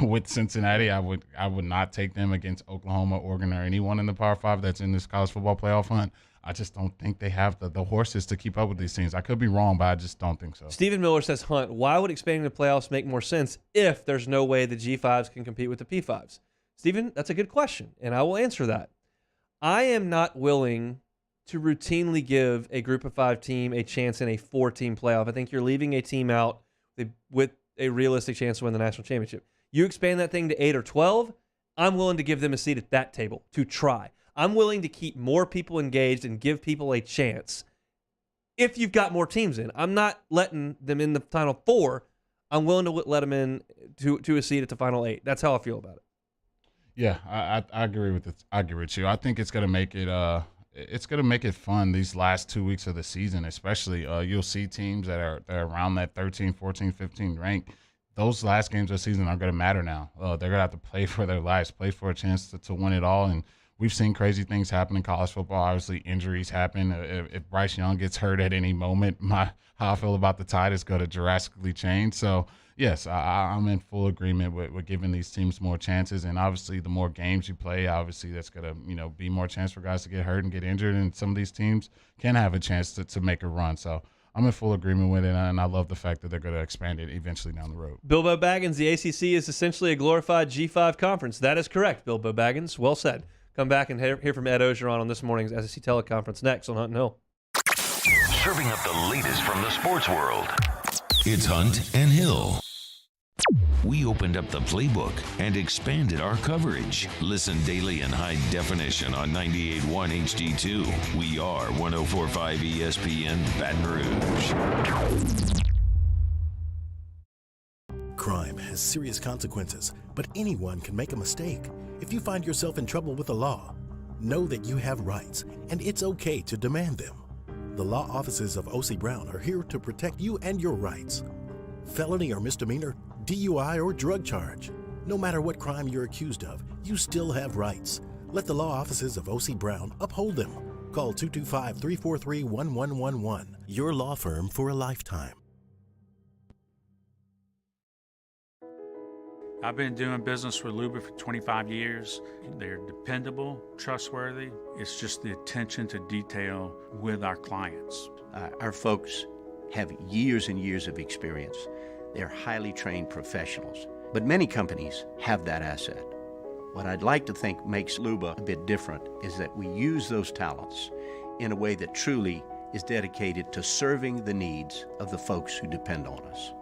with Cincinnati. I would not take them against Oklahoma, Oregon, or anyone in the Power 5 that's in this college football playoff hunt. I just don't think they have the horses to keep up with these teams. I could be wrong, but I just don't think so. Stephen Miller says, Hunt, why would expanding the playoffs make more sense if there's no way the G5s can compete with the P5s? Stephen, that's a good question, and I will answer that. I am not willing to routinely give a group of 5 team a chance in a 4-team playoff. I think you're leaving a team out with a realistic chance to win the national championship. You expand that thing to 8 or 12, I'm willing to give them a seat at that table to try. I'm willing to keep more people engaged and give people a chance if you've got more teams in. I'm not letting them in the final 4. I'm willing to let them in to a seat at the final 8. That's how I feel about it. Yeah, I agree with it. I agree with you. I think it's going to make it it's going to make it fun these last 2 weeks of the season, especially. You'll see teams that are around that 13, 14, 15 rank those last games of the season are going to matter now. They're going to have to play for their lives, play for a chance to win it all. And we've seen crazy things happen in college football. Obviously, injuries happen. If Bryce Young gets hurt at any moment, how I feel about the Tide is going to drastically change. So, yes, I'm in full agreement with giving these teams more chances. And obviously, the more games you play, obviously that's going to be more chance for guys to get hurt and get injured. And some of these teams can have a chance to make a run. So I'm in full agreement with it, and I love the fact that they're going to expand it eventually down the road. Bilbo Baggins, the ACC is essentially a glorified G5 conference. That is correct, Bilbo Baggins. Well said. Come back and hear from Ed Ogeron on this morning's SEC teleconference next on Hunt and Hill. Serving up the latest from the sports world. It's Hunt and Hill. We opened up the playbook and expanded our coverage. Listen daily in high definition on 98.1 HD2. We are 104.5 ESPN Baton Rouge. Crime has serious consequences, but anyone can make a mistake. If you find yourself in trouble with the law, know that you have rights, and it's okay to demand them. The law offices of O.C. Brown are here to protect you and your rights. Felony or misdemeanor, DUI or drug charge. No matter what crime you're accused of, you still have rights. Let the law offices of O.C. Brown uphold them. Call 225-343-1111. Your law firm for a lifetime. I've been doing business with Luba for 25 years. They're dependable, trustworthy. It's just the attention to detail with our clients. Our folks have years and years of experience. They're highly trained professionals, but many companies have that asset. What I'd like to think makes Luba a bit different is that we use those talents in a way that truly is dedicated to serving the needs of the folks who depend on us.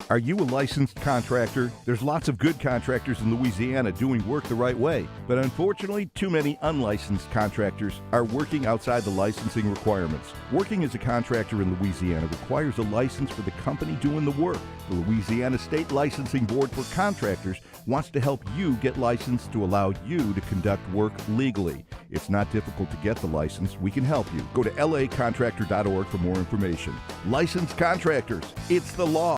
Are you a licensed contractor? There's lots of good contractors in Louisiana doing work the right way, but unfortunately, too many unlicensed contractors are working outside the licensing requirements. Working as a contractor in Louisiana requires a license for the company doing the work. The Louisiana State Licensing Board for Contractors wants to help you get licensed to allow you to conduct work legally. It's not difficult to get the license. We can help you. Go to lacontractor.org for more information. Licensed contractors, it's the law.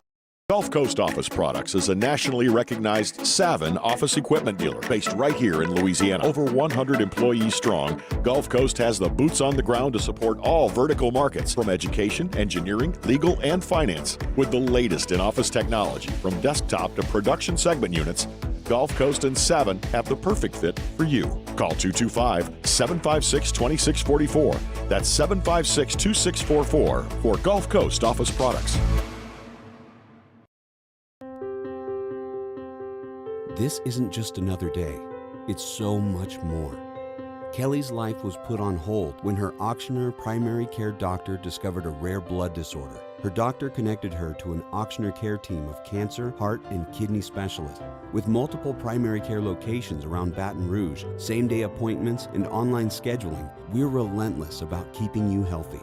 Gulf Coast Office Products is a nationally recognized Savin office equipment dealer based right here in Louisiana. Over 100 employees strong, Gulf Coast has the boots on the ground to support all vertical markets from education, engineering, legal, and finance. With the latest in office technology from desktop to production segment units, Gulf Coast and Savin have the perfect fit for you. Call 225-756-2644. That's 756-2644 for Gulf Coast Office Products. This isn't just another day. It's so much more. Kelly's life was put on hold when her auctioneer primary care doctor discovered a rare blood disorder. Her doctor connected her to an auctioneer care team of cancer, heart, and kidney specialists. With multiple primary care locations around Baton Rouge, same-day appointments, and online scheduling, we're relentless about keeping you healthy.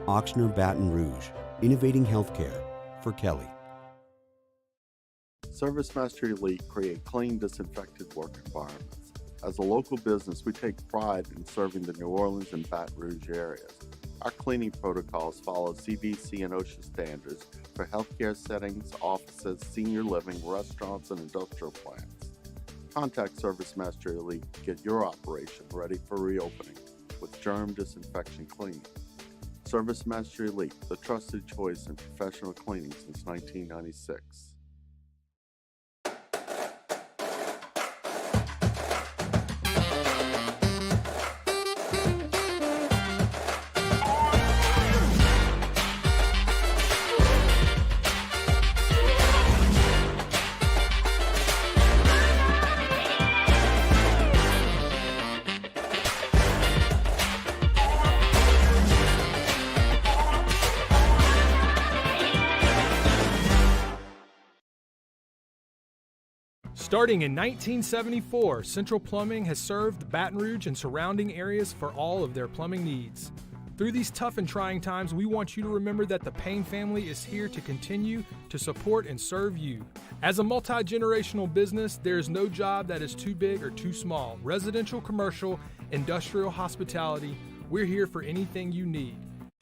Auctioneer Baton Rouge, innovating healthcare for Kelly. ServiceMaster Elite create clean, disinfected work environments. As a local business, we take pride in serving the New Orleans and Baton Rouge areas. Our cleaning protocols follow CDC and OSHA standards for healthcare settings, offices, senior living, restaurants, and industrial plants. Contact ServiceMaster Elite to get your operation ready for reopening with germ disinfection cleaning. ServiceMaster Elite, the trusted choice in professional cleaning since 1996. Starting in 1974, Central Plumbing has served Baton Rouge and surrounding areas for all of their plumbing needs. Through these tough and trying times, we want you to remember that the Payne family is here to continue to support and serve you. As a multi-generational business, there is no job that is too big or too small. Residential, commercial, industrial, hospitality, we're here for anything you need.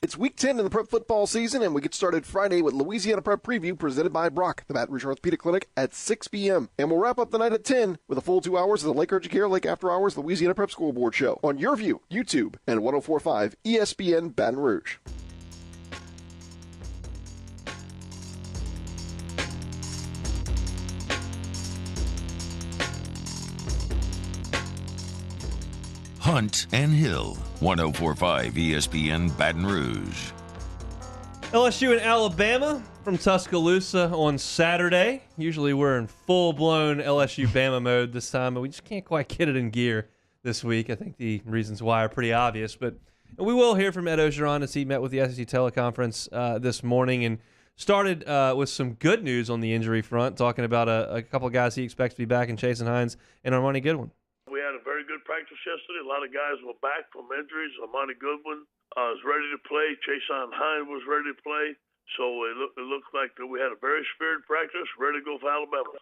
It's week 10 in the prep football season, and we get started Friday with Louisiana Prep Preview presented by Brock, the Baton Rouge Orthopedic Clinic, at 6 p.m. And we'll wrap up the night at 10 with a full 2 hours of the Lake Urgent Care Lake After Hours Louisiana Prep School Board Show on Your View, YouTube, and 104.5 ESPN Baton Rouge. Hunt and Hill, 104.5 ESPN Baton Rouge. LSU and Alabama from Tuscaloosa on Saturday. Usually we're in full-blown LSU-Bama mode this time, but we just can't quite get it in gear this week. I think the reasons why are pretty obvious, but we will hear from Ed Ogeron as he met with the SEC teleconference this morning and started with some good news on the injury front, talking about a couple of guys he expects to be back in Chasen Hines and Armani Goodwin. We had a very good practice yesterday. A lot of guys were back from injuries. Armani Goodwin was ready to play. Chasen Hines was ready to play. So it looked like that we had a very spirited practice, ready to go for Alabama.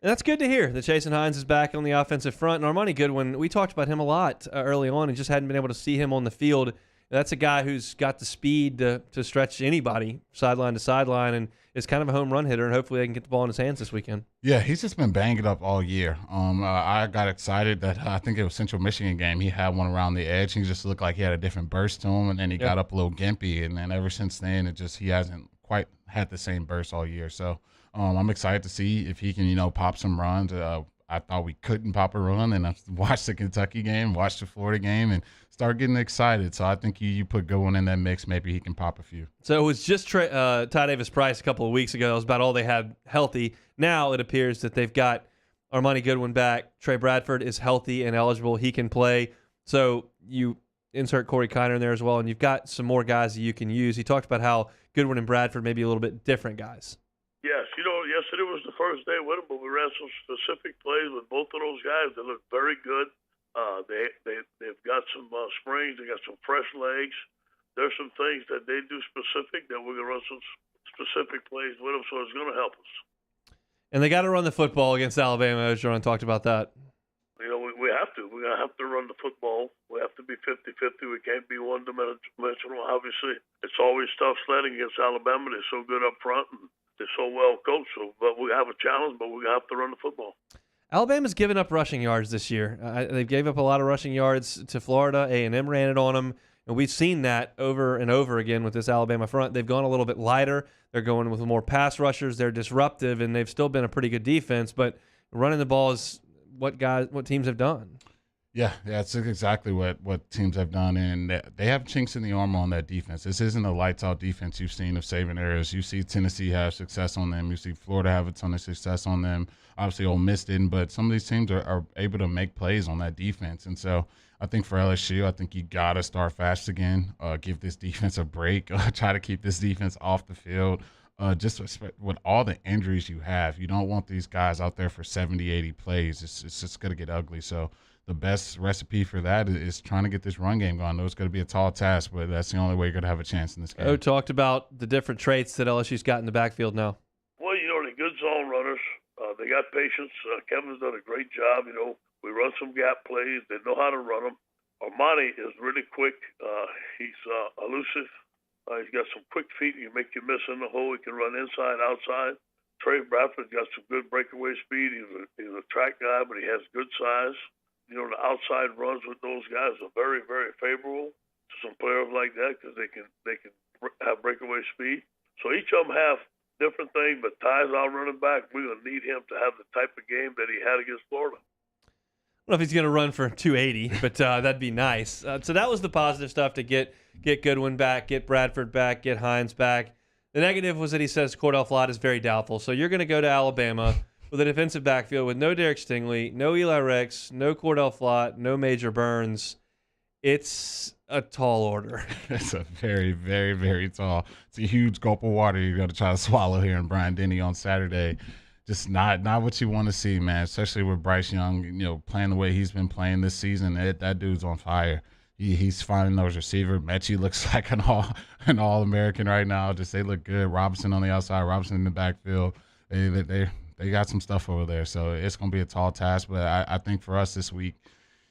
And that's good to hear that Chasen Hines is back on the offensive front. And Armani Goodwin, we talked about him a lot early on and just hadn't been able to see him on the field. That's a guy who's got the speed to stretch anybody sideline to sideline and is kind of a home run hitter, and hopefully they can get the ball in his hands this weekend. Yeah, he's just been banged up all year. I got excited that I think it was Central Michigan game. He had one around the edge. He just looked like he had a different burst to him, and then he got up a little gimpy, and then ever since then he hasn't quite had the same burst all year. So I'm excited to see if he can, pop some runs. I thought we couldn't pop a run, and I watched the Kentucky game, watched the Florida game, and start getting excited. So I think you put Goodwin in that mix, maybe he can pop a few. So it was just Ty Davis-Price a couple of weeks ago. That was about all they had healthy. Now it appears that they've got Armani Goodwin back. Trey Bradford is healthy and eligible. He can play. So you insert Corey Kiner in there as well, and you've got some more guys that you can use. He talked about how Goodwin and Bradford may be a little bit different guys. Yes, yesterday was the first day with them, but we ran some specific plays with both of those guys. They look very good. They've got some springs. They got some fresh legs. There's some things that they do specific that we're going to run some specific plays with them, so it's going to help us. And they got to run the football against Alabama. John talked about that. We have to. We're going to have to run the football. We have to be 50-50. We can't be one-dimensional. Obviously, it's always tough sledding against Alabama. They're so good up front, and they're so well coached. But we have a challenge, but we have to run the football. Alabama's given up rushing yards this year. They gave up a lot of rushing yards to Florida. A&M ran it on them. And we've seen that over and over again with this Alabama front. They've gone a little bit lighter. They're going with more pass rushers. They're disruptive, and they've still been a pretty good defense. But running the ball is what teams have done. Yeah, that's exactly what teams have done, and they have chinks in the armor on that defense. This isn't a lights-out defense you've seen of Saban eras. You see Tennessee have success on them. You see Florida have a ton of success on them. Obviously, Ole Miss didn't, but some of these teams are able to make plays on that defense. And so I think for LSU, I think you got to start fast again, give this defense a break, try to keep this defense off the field. Just with all the injuries you have, you don't want these guys out there for 70, 80 plays. It's just going to get ugly. So the best recipe for that is trying to get this run game going. I know it's going to be a tall task, but that's the only way you're going to have a chance in this game. Talked about the different traits that LSU's got in the backfield now. Well, they're good zone runners. They got patience. Kevin's done a great job. We run some gap plays. They know how to run them. Armani is really quick. He's elusive. He's got some quick feet. He can make you miss in the hole. He can run inside, outside. Trey Bradford's got some good breakaway speed. He's a track guy, but he has good size. The outside runs with those guys are very, very favorable to some players like that because they can have breakaway speed. So each of them have different things, but Ty's our running back. We're going to need him to have the type of game that he had against Florida. I don't know if he's going to run for 280, but that'd be nice. So that was the positive stuff to get Goodwin back, get Bradford back, get Hines back. The negative was that he says Cordell Flott is very doubtful. So you're going to go to Alabama with a defensive backfield with no Derek Stingley, no Eli Rex, no Cordell Flott, no Major Burns. It's a tall order. It's a very, very, very tall. It's a huge gulp of water you're going to try to swallow here in Bryant-Denny on Saturday. Just not what you want to see, man, especially with Bryce Young, playing the way he's been playing this season. That dude's on fire. He's finding those receivers. Mechie looks like an All-American right now. They look good. Robinson on the outside, Robinson in the backfield. They got some stuff over there. So it's going to be a tall task. But I think for us this week,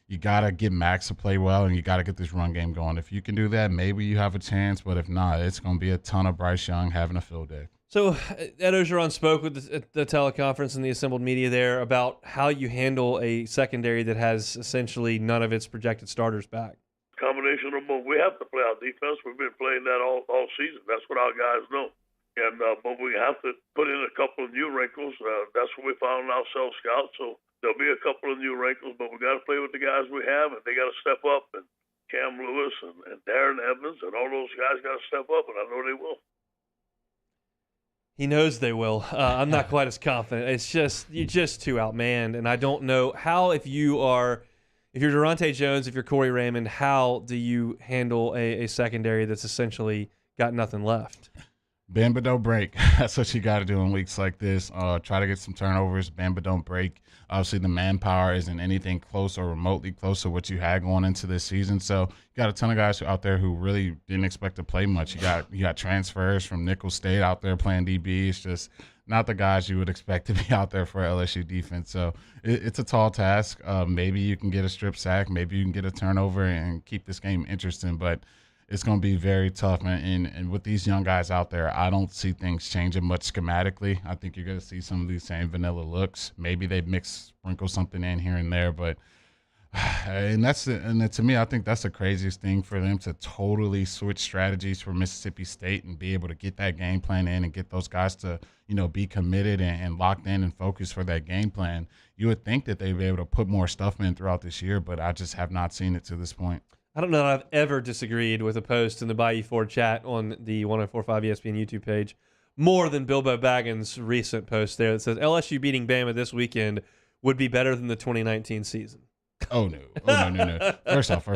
you got to get Max to play well, and you got to get this run game going. If you can do that, maybe you have a chance, but if not, it's going to be a ton of Bryce Young having a field day. So Ed Orgeron spoke with the teleconference and the assembled media there about how you handle a secondary that has essentially none of its projected starters back. Combination of both. We have to play our defense. We've been playing that all season. That's what our guys know. And but we have to put in a couple of new wrinkles. That's what we found ourselves scouts. So there'll be a couple of new wrinkles, but we got to play with the guys we have, and they got to step up. And Cam Lewis and Darren Evans and all those guys got to step up, and I know they will. He knows they will. I'm not quite as confident. It's just you're just too outmanned, and I don't know how if you're Durante Jones, if you're Corey Raymond, how do you handle a secondary that's essentially got nothing left? Bend but don't break. That's what you got to do in weeks like this. Try to get some turnovers, bend but don't break. Obviously, the manpower isn't anything close or remotely close to what you had going into this season. So you got a ton of guys out there who really didn't expect to play much. You got transfers from Nicholls State out there playing DB. It's just not the guys you would expect to be out there for LSU defense. So it's a tall task. Maybe you can get a strip sack. Maybe you can get a turnover and keep this game interesting. But it's going to be very tough, man. And with these young guys out there, I don't see things changing much schematically. I think you're going to see some of these same vanilla looks. Maybe they sprinkle something in here and there, but to me, I think that's the craziest thing for them to totally switch strategies for Mississippi State and be able to get that game plan in and get those guys to, be committed and locked in and focused for that game plan. You would think that they'd be able to put more stuff in throughout this year, but I just have not seen it to this point. I don't know that I've ever disagreed with a post in the Bayou Ford chat on the 104.5 ESPN YouTube page more than Bilbo Baggins' recent post there that says LSU beating Bama this weekend would be better than the 2019 season. Oh no! First off,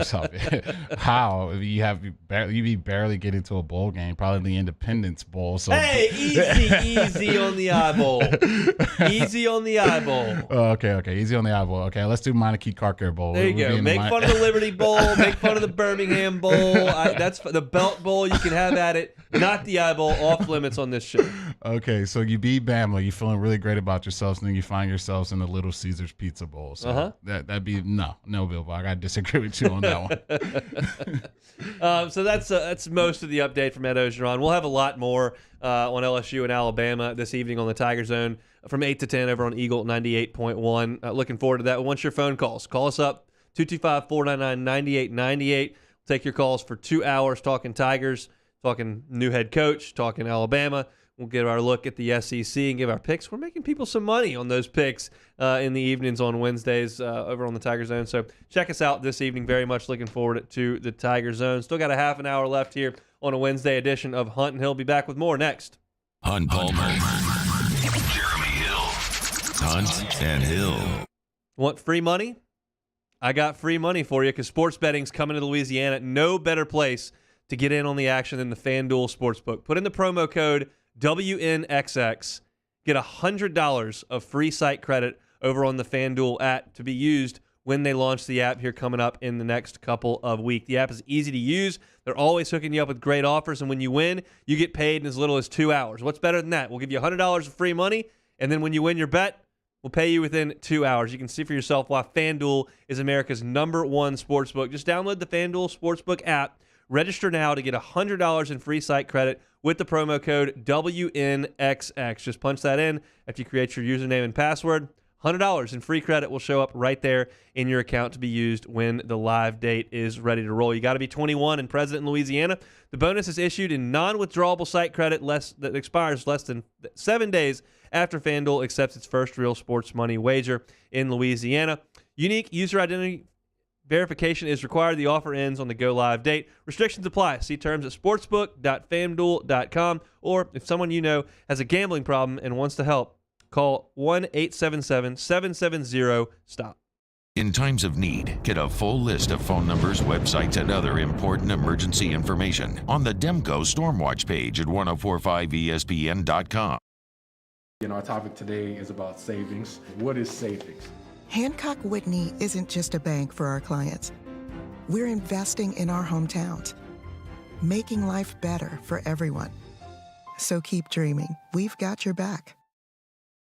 how you barely get into a bowl game, probably the Independence Bowl. So hey, easy on the eyeball. Easy on the eyeball. Okay, easy on the eyeball. Okay, let's do Monarchy Carker Bowl. There you go. Make fun of the Liberty Bowl. Make fun of the Birmingham Bowl. That's the Belt Bowl. You can have at it. Not the eyeball. Off limits on this show. Okay, so you beat Bama. You're feeling really great about yourselves, and then you find yourselves in the Little Caesars Pizza Bowl. So that'd be. No, Bilbo. I got to disagree with you on that one. So that's most of the update from Ed Orgeron. We'll have a lot more on LSU and Alabama this evening on the Tiger Zone from 8 to 10 over on Eagle 98.1. Looking forward to that. Once your phone calls, call us up, 225-499-9898. Take your calls for 2 hours talking Tigers, talking new head coach, talking Alabama. We'll give our look at the SEC and give our picks. We're making people some money on those picks in the evenings on Wednesdays over on the Tiger Zone. So check us out this evening. Very much looking forward to the Tiger Zone. Still got a half an hour left here on a Wednesday edition of Hunt and Hill. Be back with more next. Hunt Palmer, Jeremy Hill, Hunt and Hill. Want free money? I got free money for you because sports betting's coming to Louisiana. No better place to get in on the action than the FanDuel Sportsbook. Put in the promo code WNXX, get $100 of free site credit over on the FanDuel app to be used when they launch the app here coming up in the next couple of weeks. The app is easy to use. They're always hooking you up with great offers, and when you win, you get paid in as little as 2 hours. What's better than that? We'll give you $100 of free money, and then when you win your bet, we'll pay you within 2 hours. You can see for yourself why FanDuel is America's #1 sportsbook. Just download the FanDuel Sportsbook app. Register now to get $100 in free site credit with the promo code WNXX. Just punch that in after you create your username and password. $100 in free credit will show up right there in your account to be used when the live date is ready to roll. You got to be 21 and present in Louisiana. The bonus is issued in non-withdrawable site credit that expires less than 7 days after FanDuel accepts its first real sports money wager in Louisiana. Unique user identity verification is required. The offer ends on the go-live date. Restrictions apply. See terms at sportsbook.fanduel.com, or if someone you know has a gambling problem and wants to help, call 1-877-770-STOP. In times of need, get a full list of phone numbers, websites, and other important emergency information on the Demco Stormwatch page at 1045ESPN.com. Our topic today is about savings. What is savings? Hancock Whitney isn't just a bank for our clients. We're investing in our hometowns, making life better for everyone. So keep dreaming. We've got your back.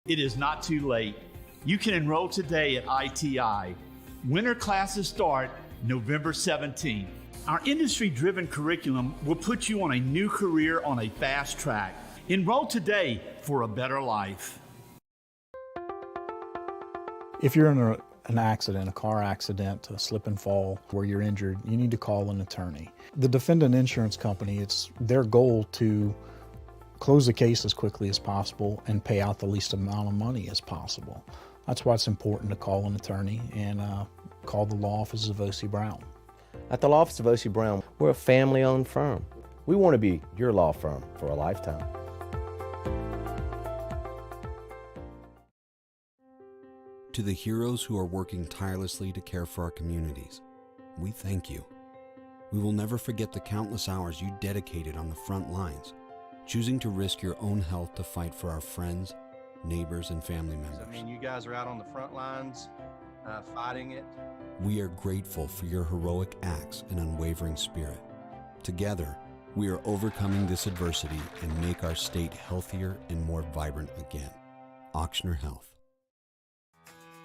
It is not too late. You can enroll today at ITI. Winter classes start November 17th. Our industry-driven curriculum will put you on a new career on a fast track. Enroll today for a better life. If you're in an accident, a car accident, a slip and fall where you're injured, you need to call an attorney. The defendant insurance company, it's their goal to close the case as quickly as possible and pay out the least amount of money as possible. That's why it's important to call an attorney and call the law office of O.C. Brown. At the law office of O.C. Brown, we're a family-owned firm. We want to be your law firm for a lifetime. To the heroes who are working tirelessly to care for our communities, we thank you. We will never forget the countless hours you dedicated on the front lines, choosing to risk your own health to fight for our friends, neighbors, and family members. I mean, you guys are out on the front lines fighting it. We are grateful for your heroic acts and unwavering spirit. Together, we are overcoming this adversity and make our state healthier and more vibrant again. Auctioner Health.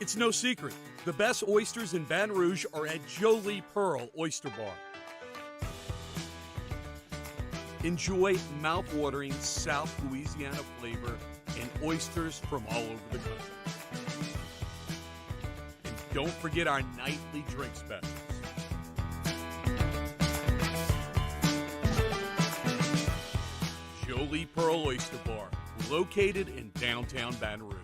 It's no secret. The best oysters in Baton Rouge are at Jolie Pearl Oyster Bar. Enjoy mouth-watering South Louisiana flavor and oysters from all over the country. And don't forget our nightly drink specials. Jolie Pearl Oyster Bar, located in downtown Baton Rouge.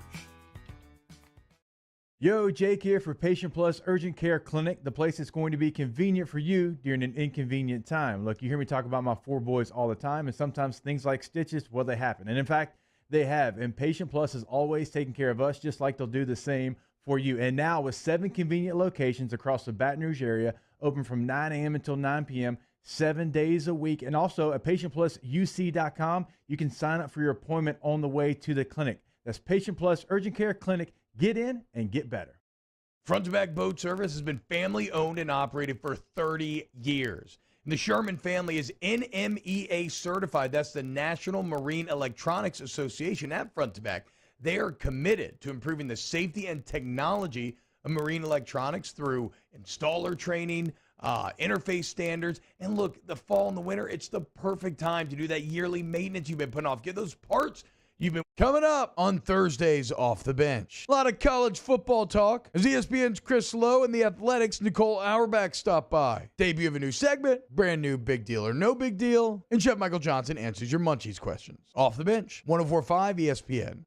Yo, Jake here for Patient Plus Urgent Care Clinic, the place that's going to be convenient for you during an inconvenient time. Look, you hear me talk about my 4 boys all the time, and sometimes things like stitches, well, they happen. And in fact, they have. And Patient Plus is always taking care of us, just like they'll do the same for you. And now with 7 convenient locations across the Baton Rouge area, open from 9 a.m. until 9 p.m., 7 days a week. And also at PatientPlusUC.com, you can sign up for your appointment on the way to the clinic. That's Patient Plus Urgent Care Clinic. Get in and get better. Front to Back Boat Service has been family owned and operated for 30 years. And the Sherman family is NMEA certified. That's the National Marine Electronics Association at Front to Back. They are committed to improving the safety and technology of marine electronics through installer training, interface standards. And look, the fall and the winter, it's the perfect time to do that yearly maintenance you've been putting off. Get those parts you've been coming up on Thursdays Off the Bench. A lot of college football talk as ESPN's Chris Lowe and the Athletics' Nicole Auerbach stop by. Debut of a new segment, brand new Big Deal or No Big Deal, and Chef Michael Johnson answers your Munchies questions. Off the Bench, 104.5 ESPN.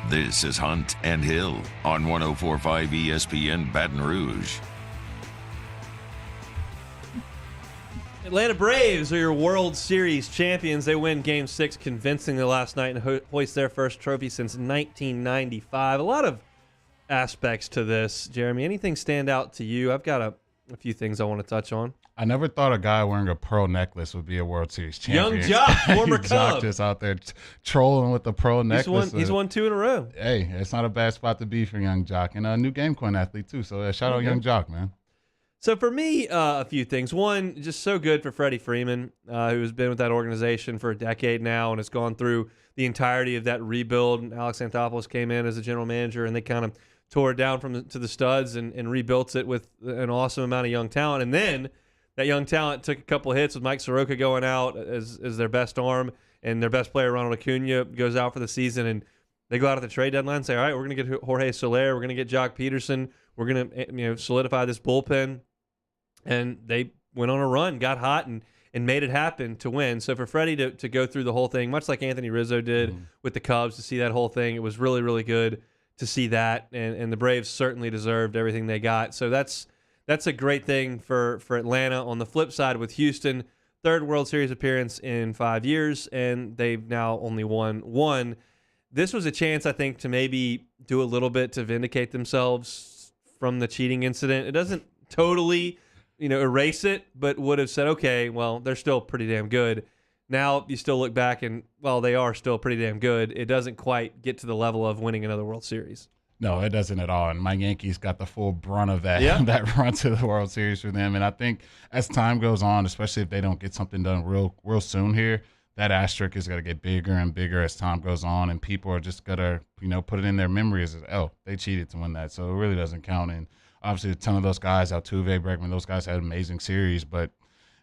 This is Hunt and Hill on 104.5 ESPN Baton Rouge. Atlanta Braves are your World Series champions. They win Game 6 convincingly last night and hoist their first trophy since 1995. A lot of aspects to this, Jeremy. Anything stand out to you? I've got a few things I want to touch on. I never thought a guy wearing a pearl necklace would be a World Series champion. Young Jock, former Jock Cub. just out there trolling with the pearl necklace. He's won 2 in a row. Hey, it's not a bad spot to be for Young Jock. And a new Game Coin athlete, too. So shout out Young Jock, man. So for me, a few things. One, just so good for Freddie Freeman, who has been with that organization for a decade now and has gone through the entirety of that rebuild. And Alex Anthopoulos came in as a general manager, and they kind of tore it down to the studs and rebuilt it with an awesome amount of young talent. And then that young talent took a couple of hits with Mike Soroka going out as their best arm, and their best player, Ronald Acuna, goes out for the season. And they go out at the trade deadline and say, all right, we're going to get Jorge Soler. We're going to get Jock Peterson. We're going to solidify this bullpen. And they went on a run, got hot, and made it happen to win. So for Freddie to go through the whole thing, much like Anthony Rizzo did with the Cubs, to see that whole thing, it was really, really good to see that. And the Braves certainly deserved everything they got. So that's a great thing for Atlanta. On the flip side with Houston, 3rd World Series appearance in 5 years, and they've now only won 1. This was a chance, I think, to maybe do a little bit to vindicate themselves from the cheating incident. It doesn't totally, erase it, but would have said, okay, well, they're still pretty damn good. Now you still look back and, well, they are still pretty damn good. It doesn't quite get to the level of winning another World Series. No, it doesn't at all. And my Yankees got the full brunt of that that run to the World Series for them. And I think as time goes on, especially if they don't get something done real soon here, that asterisk is going to get bigger and bigger as time goes on, and people are just going to, put it in their memories as, oh, they cheated to win that. So it really doesn't count. And obviously a ton of those guys, Altuve, Bregman, those guys had amazing series, but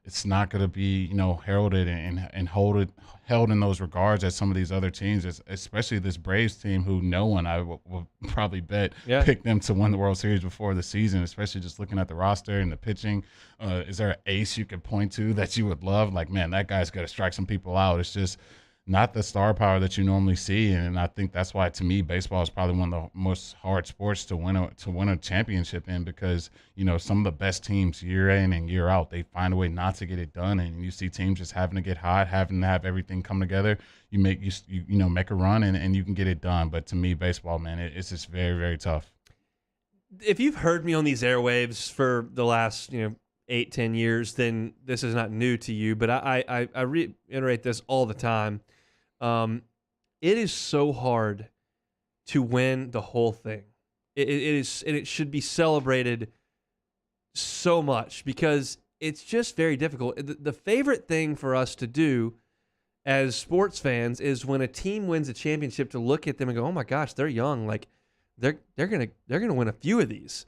it's not going to be, heralded and held in those regards as some of these other teams, especially this Braves team, who no one, I will probably bet, picked them to win the World Series before the season, especially just looking at the roster and the pitching. Is there an ace you could point to that you would love? Like, man, that guy's got to strike some people out. It's just not the star power that you normally see, and I think that's why, to me, baseball is probably one of the most hard sports to win a championship in, because some of the best teams year in and year out, they find a way not to get it done, and you see teams just having to get hot, having to have everything come together. You make a run and you can get it done. But to me, baseball, man, it's just very, very tough. If you've heard me on these airwaves for the last 8-10 years, then this is not new to you. But I reiterate this all the time. It is so hard to win the whole thing. It is, and it should be celebrated so much, because it's just very difficult. The favorite thing for us to do as sports fans is when a team wins a championship to look at them and go, "Oh my gosh, they're young. Like they're gonna win a few of these."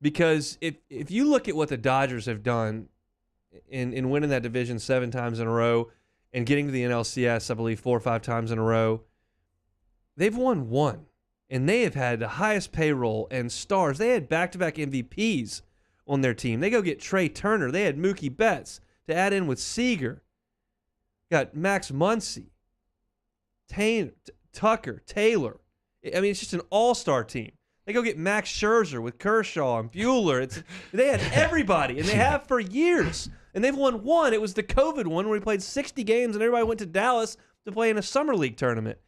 Because if you look at what the Dodgers have done in winning that division 7 times in a row and getting to the NLCS, I believe 4 or 5 times in a row, they've won 1. And they have had the highest payroll and stars. They had back-to-back MVPs on their team. They go get Trey Turner. They had Mookie Betts to add in with Seager. Got Max Muncy, Tucker, Taylor. I mean, it's just an all-star team. They go get Max Scherzer with Kershaw and Buehler. They had everybody, and they have for years. And they've won 1. It was the COVID one where we played 60 games, and everybody went to Dallas to play in a summer league tournament.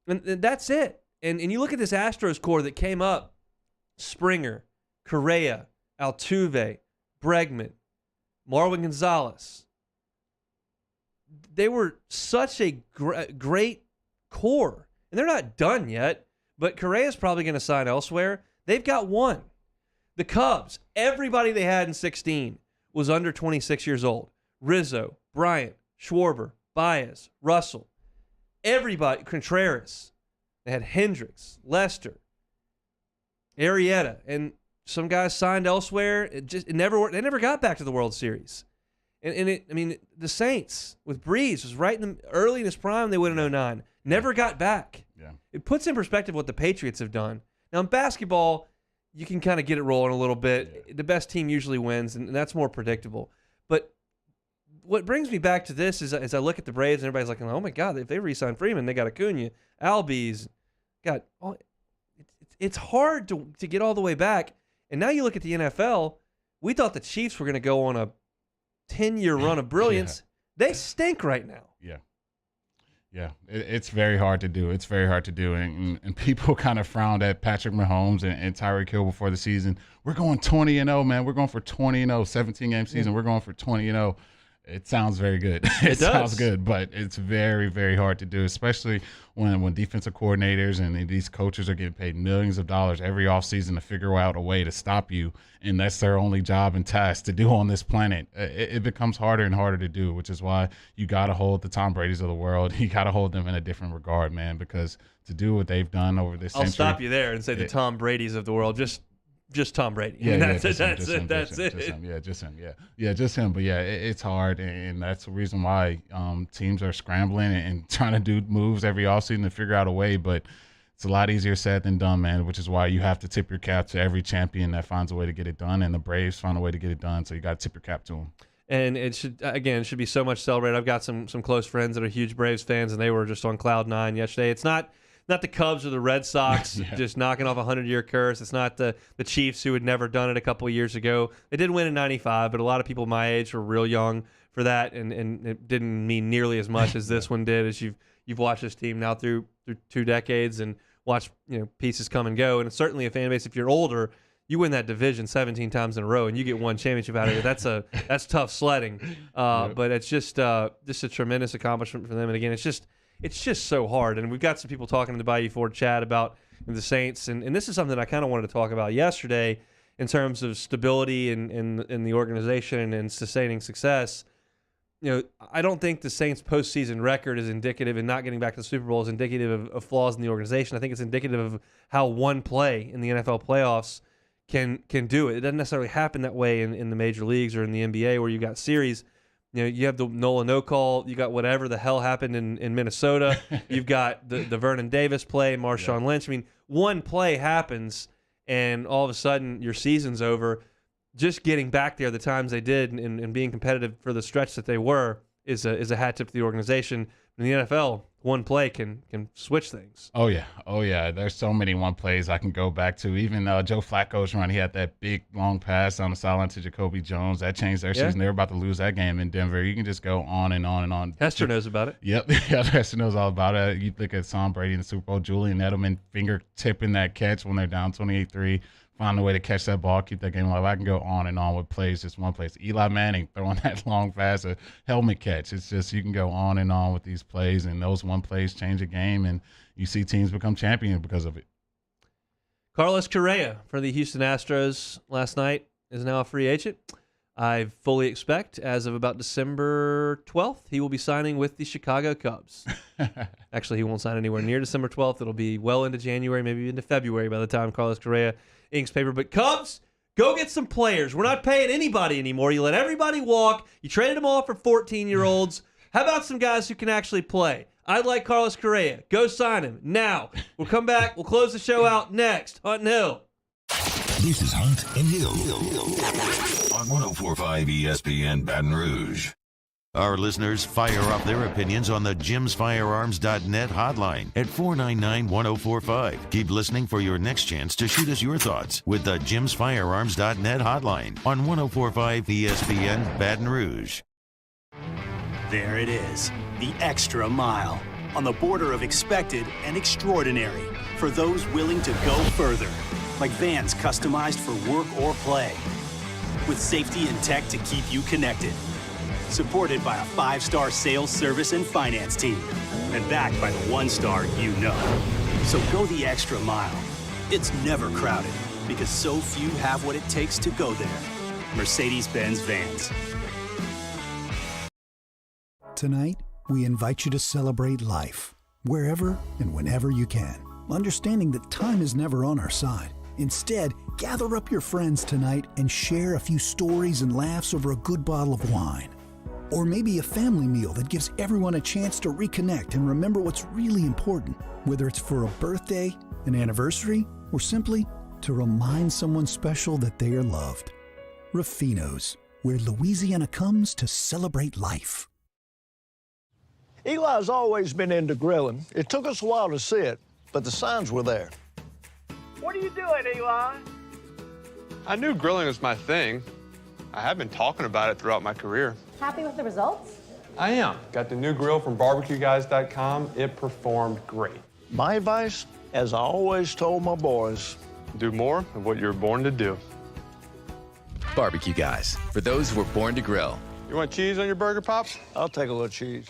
And that's it. And you look at this Astros core that came up: Springer, Correa, Altuve, Bregman, Marwin Gonzalez. They were such a great core. And they're not done yet, but Correa's probably going to sign elsewhere. They've got 1. The Cubs, everybody they had in 16 was under 26 years old. Rizzo, Bryant, Schwarber, Baez, Russell. Everybody, Contreras. They had Hendricks, Lester, Arrieta, and some guys signed elsewhere. They never got back to the World Series. The Saints with Breeze was right early in his prime. They went in 2009. Never got back. Yeah. It puts in perspective what the Patriots have done. Now in basketball, you can kind of get it rolling a little bit. Yeah. The best team usually wins, and that's more predictable. But what brings me back to this is, as I look at the Braves, and everybody's like, "Oh my God, if they re-sign Freeman, they got Acuna, Albies, got all." It's hard to get all the way back. And now you look at the NFL. We thought the Chiefs were going to go on a 10-year run of brilliance. Yeah. They stink right now. Yeah. Yeah, it's very hard to do. It's very hard to do. And people kind of frowned at Patrick Mahomes and Tyreek Hill before the season. We're going 20-0, man. We're going for 20-0, 17-game season. We're going for 20-0. It sounds very good. It sounds good, but it's very, very hard to do, especially when defensive coordinators and these coaches are getting paid millions of dollars every offseason to figure out a way to stop you, and that's their only job and task to do on this planet. It becomes harder and harder to do, which is why you got to hold the Tom Brady's of the world. You got to hold them in a different regard, man, because to do what they've done over this century. I'll stop you there and say the Tom Brady's of the world, just Tom Brady. That's it. Yeah, just him. Yeah, just him. But yeah, it's hard, and that's the reason why teams are scrambling and trying to do moves every offseason to figure out a way. But it's a lot easier said than done, man. Which is why you have to tip your cap to every champion that finds a way to get it done, and the Braves found a way to get it done. So you got to tip your cap to them. And it should be so much celebrated. I've got some close friends that are huge Braves fans, and they were just on cloud 9 yesterday. It's not the Cubs or the Red Sox just knocking off a 100-year curse. It's not the Chiefs, who had never done it a couple of years ago. They did win in 95, but a lot of people my age were real young for that, and it didn't mean nearly as much as this one did, as you've watched this team now through 2 decades and watched pieces come and go. And certainly a fan base, if you're older, you win that division 17 times in a row and you get 1 championship out of it. That's tough sledding. But it's just a tremendous accomplishment for them. And again, it's just so hard. And we've got some people talking in the Bayou Ford chat about the Saints, and this is something I kind of wanted to talk about yesterday in terms of stability in the organization and sustaining success. I don't think the Saints' postseason record is indicative, and not getting back to the Super Bowl is indicative of flaws in the organization. I think it's indicative of how one play in the NFL playoffs can do it. It doesn't necessarily happen that way in the major leagues or in the NBA where you've got series. You have the Nola no call. You got whatever the hell happened in Minnesota. You've got the Vernon Davis play, Marshawn Lynch. I mean, one play happens, and all of a sudden your season's over. Just getting back there the times they did and being competitive for the stretch that they were is a hat tip to the organization. In the NFL, one play can switch things. Oh yeah. There's so many one plays I can go back to. Even Joe Flacco's run, he had that big long pass on the sideline to Jacoby Jones that changed their season. They were about to lose that game in Denver. You can just go on and on and on. Hester knows about it. Yep, yeah, Hester knows all about it. You look at Tom Brady in the Super Bowl, Julian Edelman finger tipping that catch when they're down 28-3. Find a way to catch that ball, keep that game alive. I can go on and on with plays, just one place. Eli Manning throwing that long pass, a helmet catch. It's just you can go on and on with these plays, and those one plays change a game, and you see teams become champions because of it. Carlos Correa for the Houston Astros last night is now a free agent. I fully expect, as of about December 12th, he will be signing with the Chicago Cubs. Actually, he won't sign anywhere near December 12th. It'll be well into January, maybe into February by the time Carlos Correa inks paper. But Cubs, go get some players. We're not paying anybody anymore. You let everybody walk. You traded them all for 14-year-olds. How about some guys who can actually play? I'd like Carlos Correa. Go sign him now. We'll come back. We'll close the show out next. Hunt and Hill. This is Hunt and Hill on 104.5 ESPN Baton Rouge. Our listeners fire off their opinions on the jimsfirearms.net hotline at 499-1045. Keep listening for your next chance to shoot us your thoughts with the jimsfirearms.net hotline on 104.5 ESPN Baton Rouge. There it is, the extra mile, on the border of expected and extraordinary for those willing to go further, like vans customized for work or play, with safety and tech to keep you connected. Supported by a 5-star sales, service, and finance team. And backed by the 1-star you know. So go the extra mile. It's never crowded because so few have what it takes to go there. Mercedes-Benz Vans. Tonight, we invite you to celebrate life, wherever and whenever you can. Understanding that time is never on our side. Instead, gather up your friends tonight and share a few stories and laughs over a good bottle of wine. Or maybe a family meal that gives everyone a chance to reconnect and remember what's really important, whether it's for a birthday, an anniversary, or simply to remind someone special that they are loved. Rafino's, where Louisiana comes to celebrate life. Eli's always been into grilling. It took us a while to see it, but the signs were there. What are you doing, Eli? I knew grilling was my thing. I have been talking about it throughout my career. Happy with the results? I am. Got the new grill from barbecueguys.com. It performed great. My advice, as I always told my boys, do more of what you were born to do. Barbecue Guys, for those who were born to grill. You want cheese on your burger, Pops? I'll take a little cheese.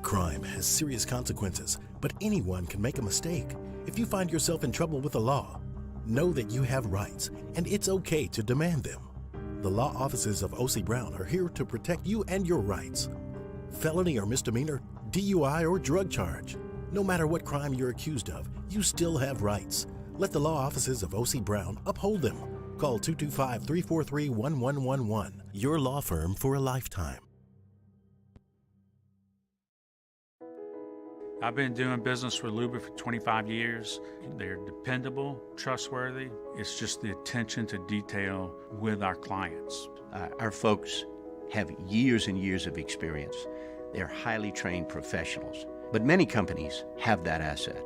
Crime has serious consequences, but anyone can make a mistake. If you find yourself in trouble with the law, know that you have rights, and it's okay to demand them. The law offices of O.C. Brown are here to protect you and your rights. Felony or misdemeanor, DUI or drug charge. No matter what crime you're accused of, you still have rights. Let the law offices of O.C. Brown uphold them. Call 225-343-1111. Your law firm for a lifetime. I've been doing business with Luba for 25 years. They're dependable, trustworthy. It's just the attention to detail with our clients. Our folks have years and years of experience. They're highly trained professionals. But many companies have that asset.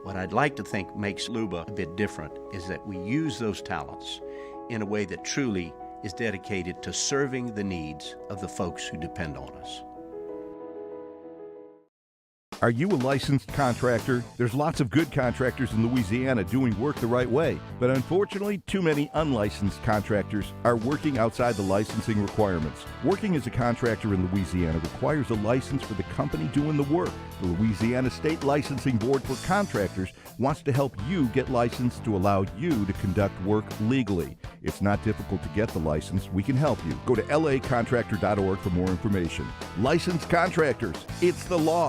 What I'd like to think makes Luba a bit different is that we use those talents in a way that truly is dedicated to serving the needs of the folks who depend on us. Are you a licensed contractor? There's lots of good contractors in Louisiana doing work the right way, but unfortunately, too many unlicensed contractors are working outside the licensing requirements. Working as a contractor in Louisiana requires a license for the company doing the work. The Louisiana State Licensing Board for Contractors wants to help you get licensed to allow you to conduct work legally. It's not difficult to get the license. We can help you. Go to lacontractor.org for more information. Licensed contractors, it's the law.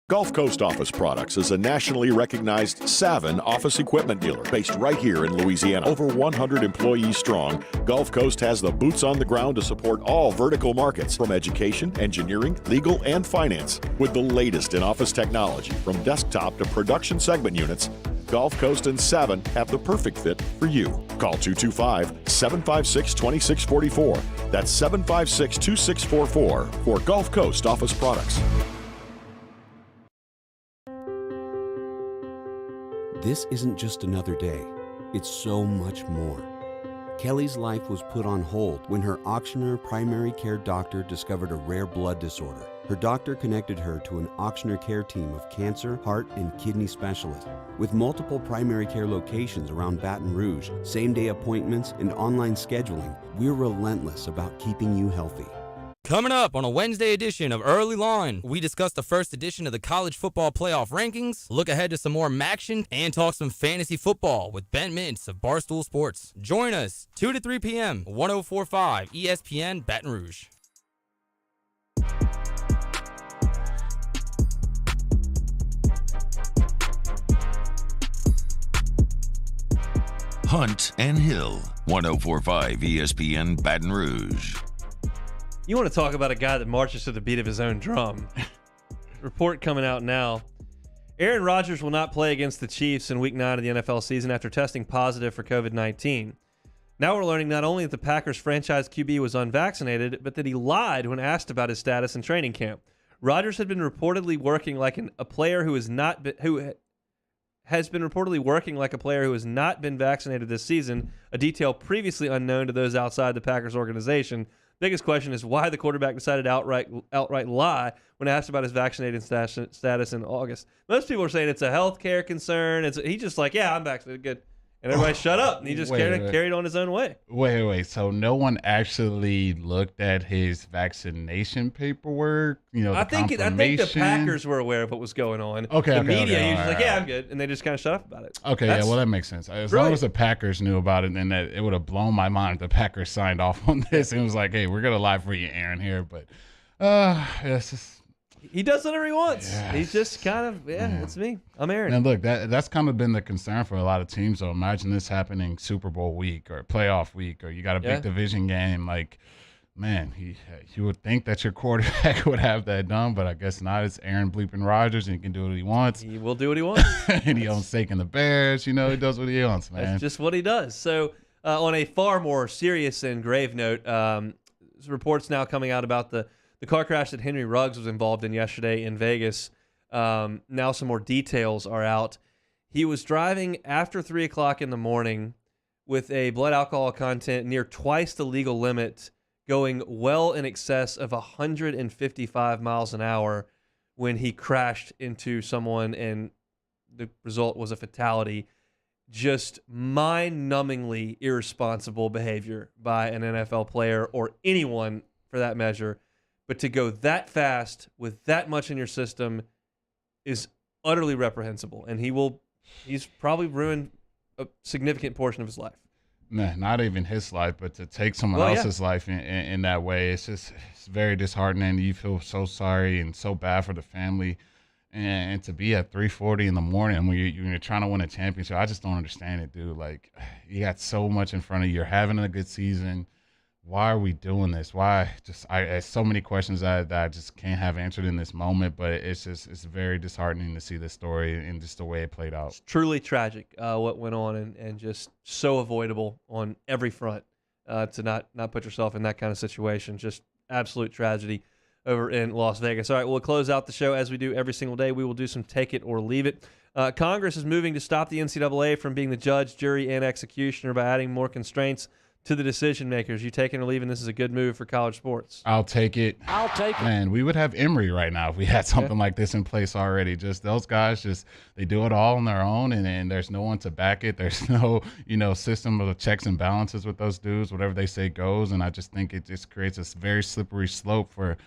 Gulf Coast Office Products is a nationally recognized Savin office equipment dealer based right here in Louisiana. Over 100 employees strong, Gulf Coast has the boots on the ground to support all vertical markets, from education, engineering, legal, and finance. With the latest in office technology, from desktop to production segment units, Gulf Coast and Savin have the perfect fit for you. Call 225-756-2644. That's 756-2644 for Gulf Coast Office Products. This isn't just another day. It's so much more. Kelly's life was put on hold when her auctioneer primary care doctor discovered a rare blood disorder. Her doctor connected her to an auctioneer care team of cancer, heart, and kidney specialists. With multiple primary care locations around Baton Rouge, same-day appointments, and online scheduling, we're relentless about keeping you healthy. Coming up on a Wednesday edition of Early Line, we discuss the first edition of the college football playoff rankings, look ahead to some more MACtion, and talk some fantasy football with Ben Mintz of Barstool Sports. Join us 2 to 3 p.m., 104.5 ESPN Baton Rouge. Hunt and Hill, 104.5 ESPN Baton Rouge. You want to talk about a guy that marches to the beat of his own drum. Report coming out now. Aaron Rodgers will not play against the Chiefs in Week 9 of the NFL season after testing positive for COVID-19. Now we're learning not only that the Packers franchise QB was unvaccinated, but that he lied when asked about his status in training camp. Rodgers had been reportedly working like a player who has not been vaccinated this season, a detail previously unknown to those outside the Packers organization. Biggest question is why the quarterback decided to outright lie when asked about his vaccinated status in August. Most people are saying it's a healthcare concern. He's just like, yeah, I'm vaccinated, good. And everybody shut up. And he just carried on his own way. Wait. So no one actually looked at his vaccination paperwork? I think the Packers were aware of what was going on. The media, he was like, yeah, I'm good. And they just kind of shut up about it. Okay, that makes sense. As long as the Packers knew about it, then that it would have blown my mind if the Packers signed off on this. And it was like, hey, we're going to lie for you, Aaron, here. But it's just... He does whatever he wants. Yes. He's just kind of, it's me. I'm Aaron. And look, that's kind of been the concern for a lot of teams. So imagine this happening Super Bowl week or playoff week, or you got a big division game. Like, man, you would think that your quarterback would have that done, but I guess not. It's Aaron bleeping Rodgers, and he can do what he wants. He will do what he wants. And he owns stake in the Bears. He does what he wants, man. That's just what he does. So on a far more serious and grave note, reports now coming out about the car crash that Henry Ruggs was involved in yesterday in Vegas. Now some more details are out. He was driving after 3 o'clock in the morning with a blood alcohol content near twice the legal limit, going well in excess of 155 miles an hour when he crashed into someone, and the result was a fatality. Just mind-numbingly irresponsible behavior by an NFL player, or anyone for that measure. But to go that fast with that much in your system is utterly reprehensible, and he's probably ruined a significant portion of his life. Man, not even his life, but to take someone else's life in that way, it's very disheartening. You feel so sorry and so bad for the family, and to be at 3:40 in the morning when you're trying to win a championship, I just don't understand it, dude. Like, you got so much in front of you. You're having a good season. Why are we doing this? Why? I so many questions that I just can't have answered in this moment, but it's very disheartening to see this story and just the way it played out. It's truly tragic what went on, and just so avoidable on every front to not put yourself in that kind of situation. Just absolute tragedy over in Las Vegas. All right, we'll close out the show as we do every single day. We will do some take it or leave it. Congress is moving to stop the NCAA from being the judge, jury, and executioner by adding more constraints to the decision makers. You taking or leaving this is a good move for college sports? I'll take it. I'll take it. Man, we would have Emory right now if we had something like this in place already. Just those guys, they do it all on their own, and there's no one to back it. There's no, system of checks and balances with those dudes. Whatever they say goes, and I just think it just creates this very slippery slope for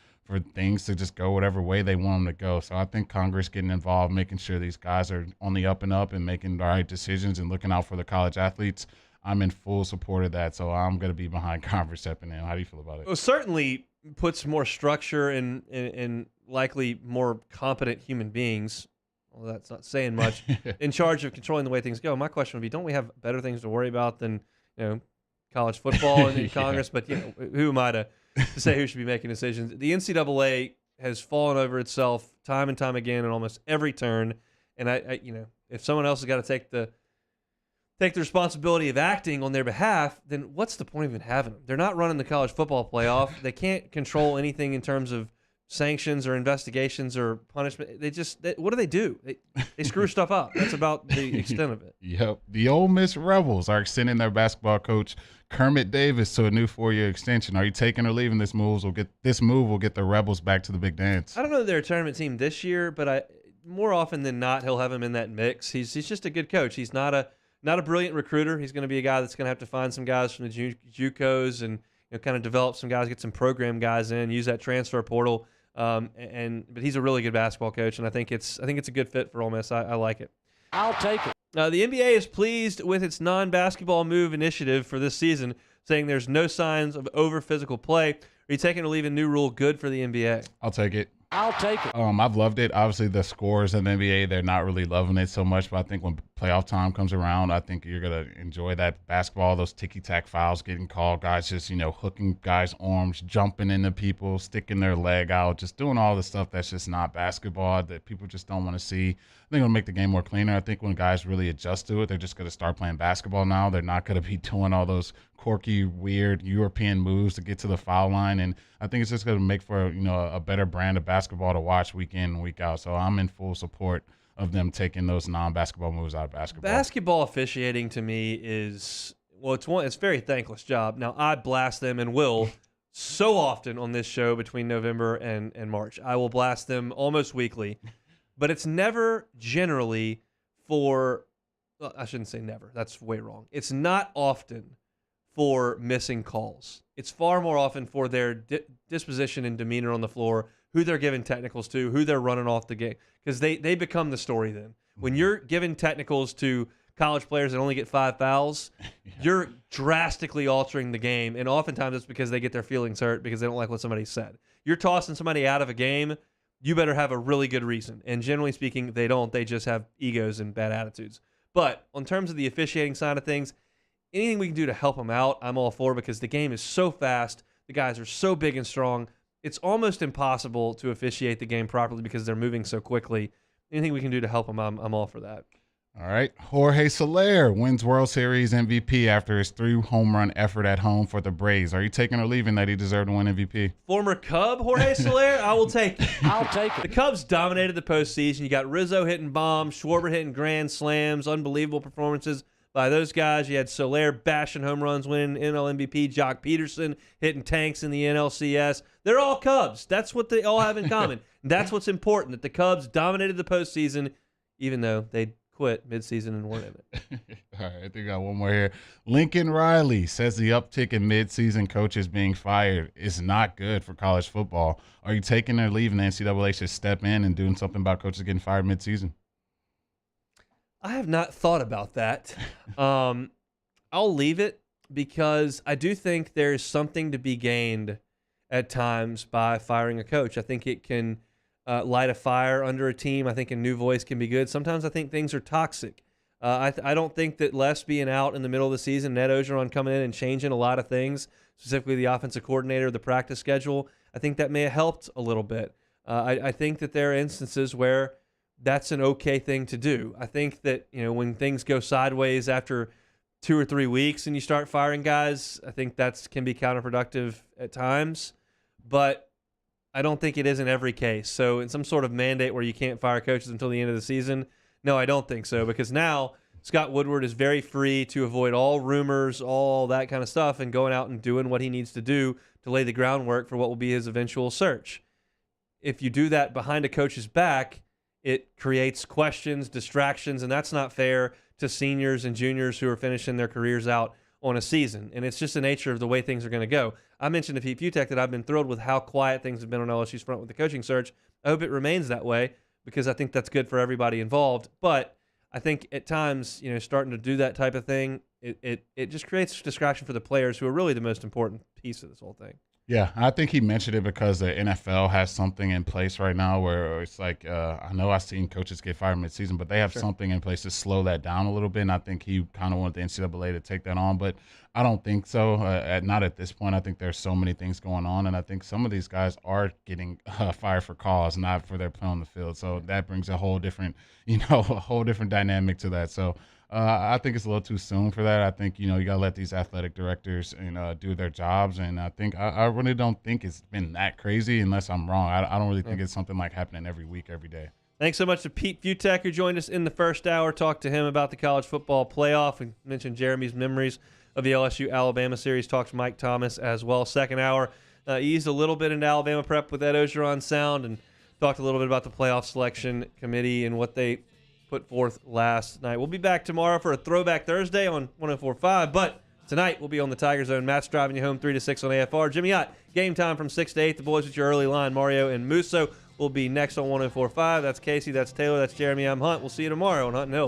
things to just go whatever way they want them to go. So I think Congress getting involved, making sure these guys are on the up and up and making the right decisions and looking out for the college athletes, I'm in full support of that. So I'm going to be behind Congress stepping in. How do you feel about it? Well, certainly puts more structure and likely more competent human beings, well, that's not saying much, in charge of controlling the way things go. My question would be, don't we have better things to worry about than college football and Congress? But who am I to say who should be making decisions? The NCAA has fallen over itself time and time again in almost every turn. And I if someone else has got to take the responsibility of acting on their behalf, then what's the point of even having them? They're not running the college football playoff. They can't control anything in terms of sanctions or investigations or punishment. What do they do? They screw stuff up. That's about the extent of it. Yep. The Ole Miss Rebels are extending their basketball coach Kermit Davis to a new 4-year extension. Are you taking or leaving this move? Will get the Rebels back to the big dance. I don't know that they're a tournament team this year, but more often than not, he'll have him in that mix. He's just a good coach. He's not a brilliant recruiter. He's going to be a guy that's going to have to find some guys from the JUCOs and kind of develop some guys, get some program guys in, use that transfer portal. But he's a really good basketball coach, and I think it's a good fit for Ole Miss. I like it. I'll take it. The NBA is pleased with its non-basketball move initiative for this season, saying there's no signs of over-physical play. Are you taking or leaving new rule good for the NBA? I'll take it. I'll take it. I've loved it. Obviously, the scores in the NBA, they're not really loving it so much, but I think when playoff time comes around, I think you're going to enjoy that basketball, those ticky-tack fouls getting called, guys just, hooking guys' arms, jumping into people, sticking their leg out, just doing all the stuff that's just not basketball that people just don't want to see. I think it'll make the game more cleaner. I think when guys really adjust to it, they're just going to start playing basketball now. They're not going to be doing all those quirky, weird European moves to get to the foul line. And I think it's just going to make for, a better brand of basketball to watch week in and week out. So I'm in full support of them taking those non-basketball moves out of basketball. Basketball officiating to me it's a very thankless job. Now, I blast them and will so often on this show between November and March. I will blast them almost weekly, but it's never generally I shouldn't say never. That's way wrong. It's not often for missing calls. It's far more often for their disposition and demeanor on the floor, who they're giving technicals to, who they're running off the game, because they become the story then. When you're giving technicals to college players that only get 5 fouls, you're drastically altering the game, and oftentimes it's because they get their feelings hurt because they don't like what somebody said. You're tossing somebody out of a game, you better have a really good reason, and generally speaking, they don't. They just have egos and bad attitudes. But in terms of the officiating side of things, anything we can do to help them out, I'm all for, because the game is so fast. The guys are so big and strong. It's almost impossible to officiate the game properly because they're moving so quickly. Anything we can do to help them, I'm all for that. All right. Jorge Soler wins World Series MVP after his 3-home run effort at home for the Braves. Are you taking or leaving that he deserved to win MVP? Former Cub Jorge Soler, I will take it. I'll take it. The Cubs dominated the postseason. You got Rizzo hitting bombs, Schwarber hitting grand slams, unbelievable performances by those guys. You had Soler bashing home runs, winning NL MVP, Jock Peterson hitting tanks in the NLCS. They're all Cubs. That's what they all have in common. That's what's important, that the Cubs dominated the postseason, even though they quit midseason and weren't in it. All right, I think I got one more here. Lincoln Riley says the uptick in midseason coaches being fired is not good for college football. Are you taking or leaving the NCAA should step in and doing something about coaches getting fired midseason? I have not thought about that. I'll leave it because I do think there's something to be gained at times by firing a coach. I think it can light a fire under a team. I think a new voice can be good. Sometimes I think things are toxic. I don't think that Les being out in the middle of the season, Ned Ogeron coming in and changing a lot of things, specifically the offensive coordinator, the practice schedule, I think that may have helped a little bit. I think that there are instances where that's an okay thing to do. I think that, when things go sideways after 2 or 3 weeks and you start firing guys, I think that can be counterproductive at times. But I don't think it is in every case. So in some sort of mandate where you can't fire coaches until the end of the season, no, I don't think so, because now Scott Woodward is very free to avoid all rumors, all that kind of stuff, and going out and doing what he needs to do to lay the groundwork for what will be his eventual search. If you do that behind a coach's back, it creates questions, distractions, and that's not fair to seniors and juniors who are finishing their careers out on a season. And it's just the nature of the way things are going to go. I mentioned to Pete Futek that I've been thrilled with how quiet things have been on LSU's front with the coaching search. I hope it remains that way because I think that's good for everybody involved. But I think at times, starting to do that type of thing, it just creates distraction for the players who are really the most important piece of this whole thing. Yeah, I think he mentioned it because the NFL has something in place right now where it's like, I know I've seen coaches get fired midseason, but they have something in place to slow that down a little bit, and I think he kind of wanted the NCAA to take that on, but I don't think so. Not at this point. I think there's so many things going on, and I think some of these guys are getting fired for cause, not for their play on the field, so that brings a whole different, dynamic to that, so I think it's a little too soon for that. I think, you got to let these athletic directors do their jobs. And I think I really don't think it's been that crazy unless I'm wrong. I don't really think it's something like happening every week, every day. Thanks so much to Pete Futek, who joined us in the first hour. Talked to him about the college football playoff. We mentioned Jeremy's memories of the LSU-Alabama series. Talked to Mike Thomas as well. Second hour, eased a little bit into Alabama prep with Ed Ogeron sound and talked a little bit about the playoff selection committee and what they put forth last night. We'll be back tomorrow for a Throwback Thursday on 104.5, but tonight we'll be on the Tiger Zone. Matt's driving you home 3 to 6 on AFR. Jimmy Ott, game time from 6 to 8. The boys with your early line, Mario and Musso, will be next on 104.5. That's Casey, that's Taylor, that's Jeremy, I'm Hunt. We'll see you tomorrow on Hunt and Hill.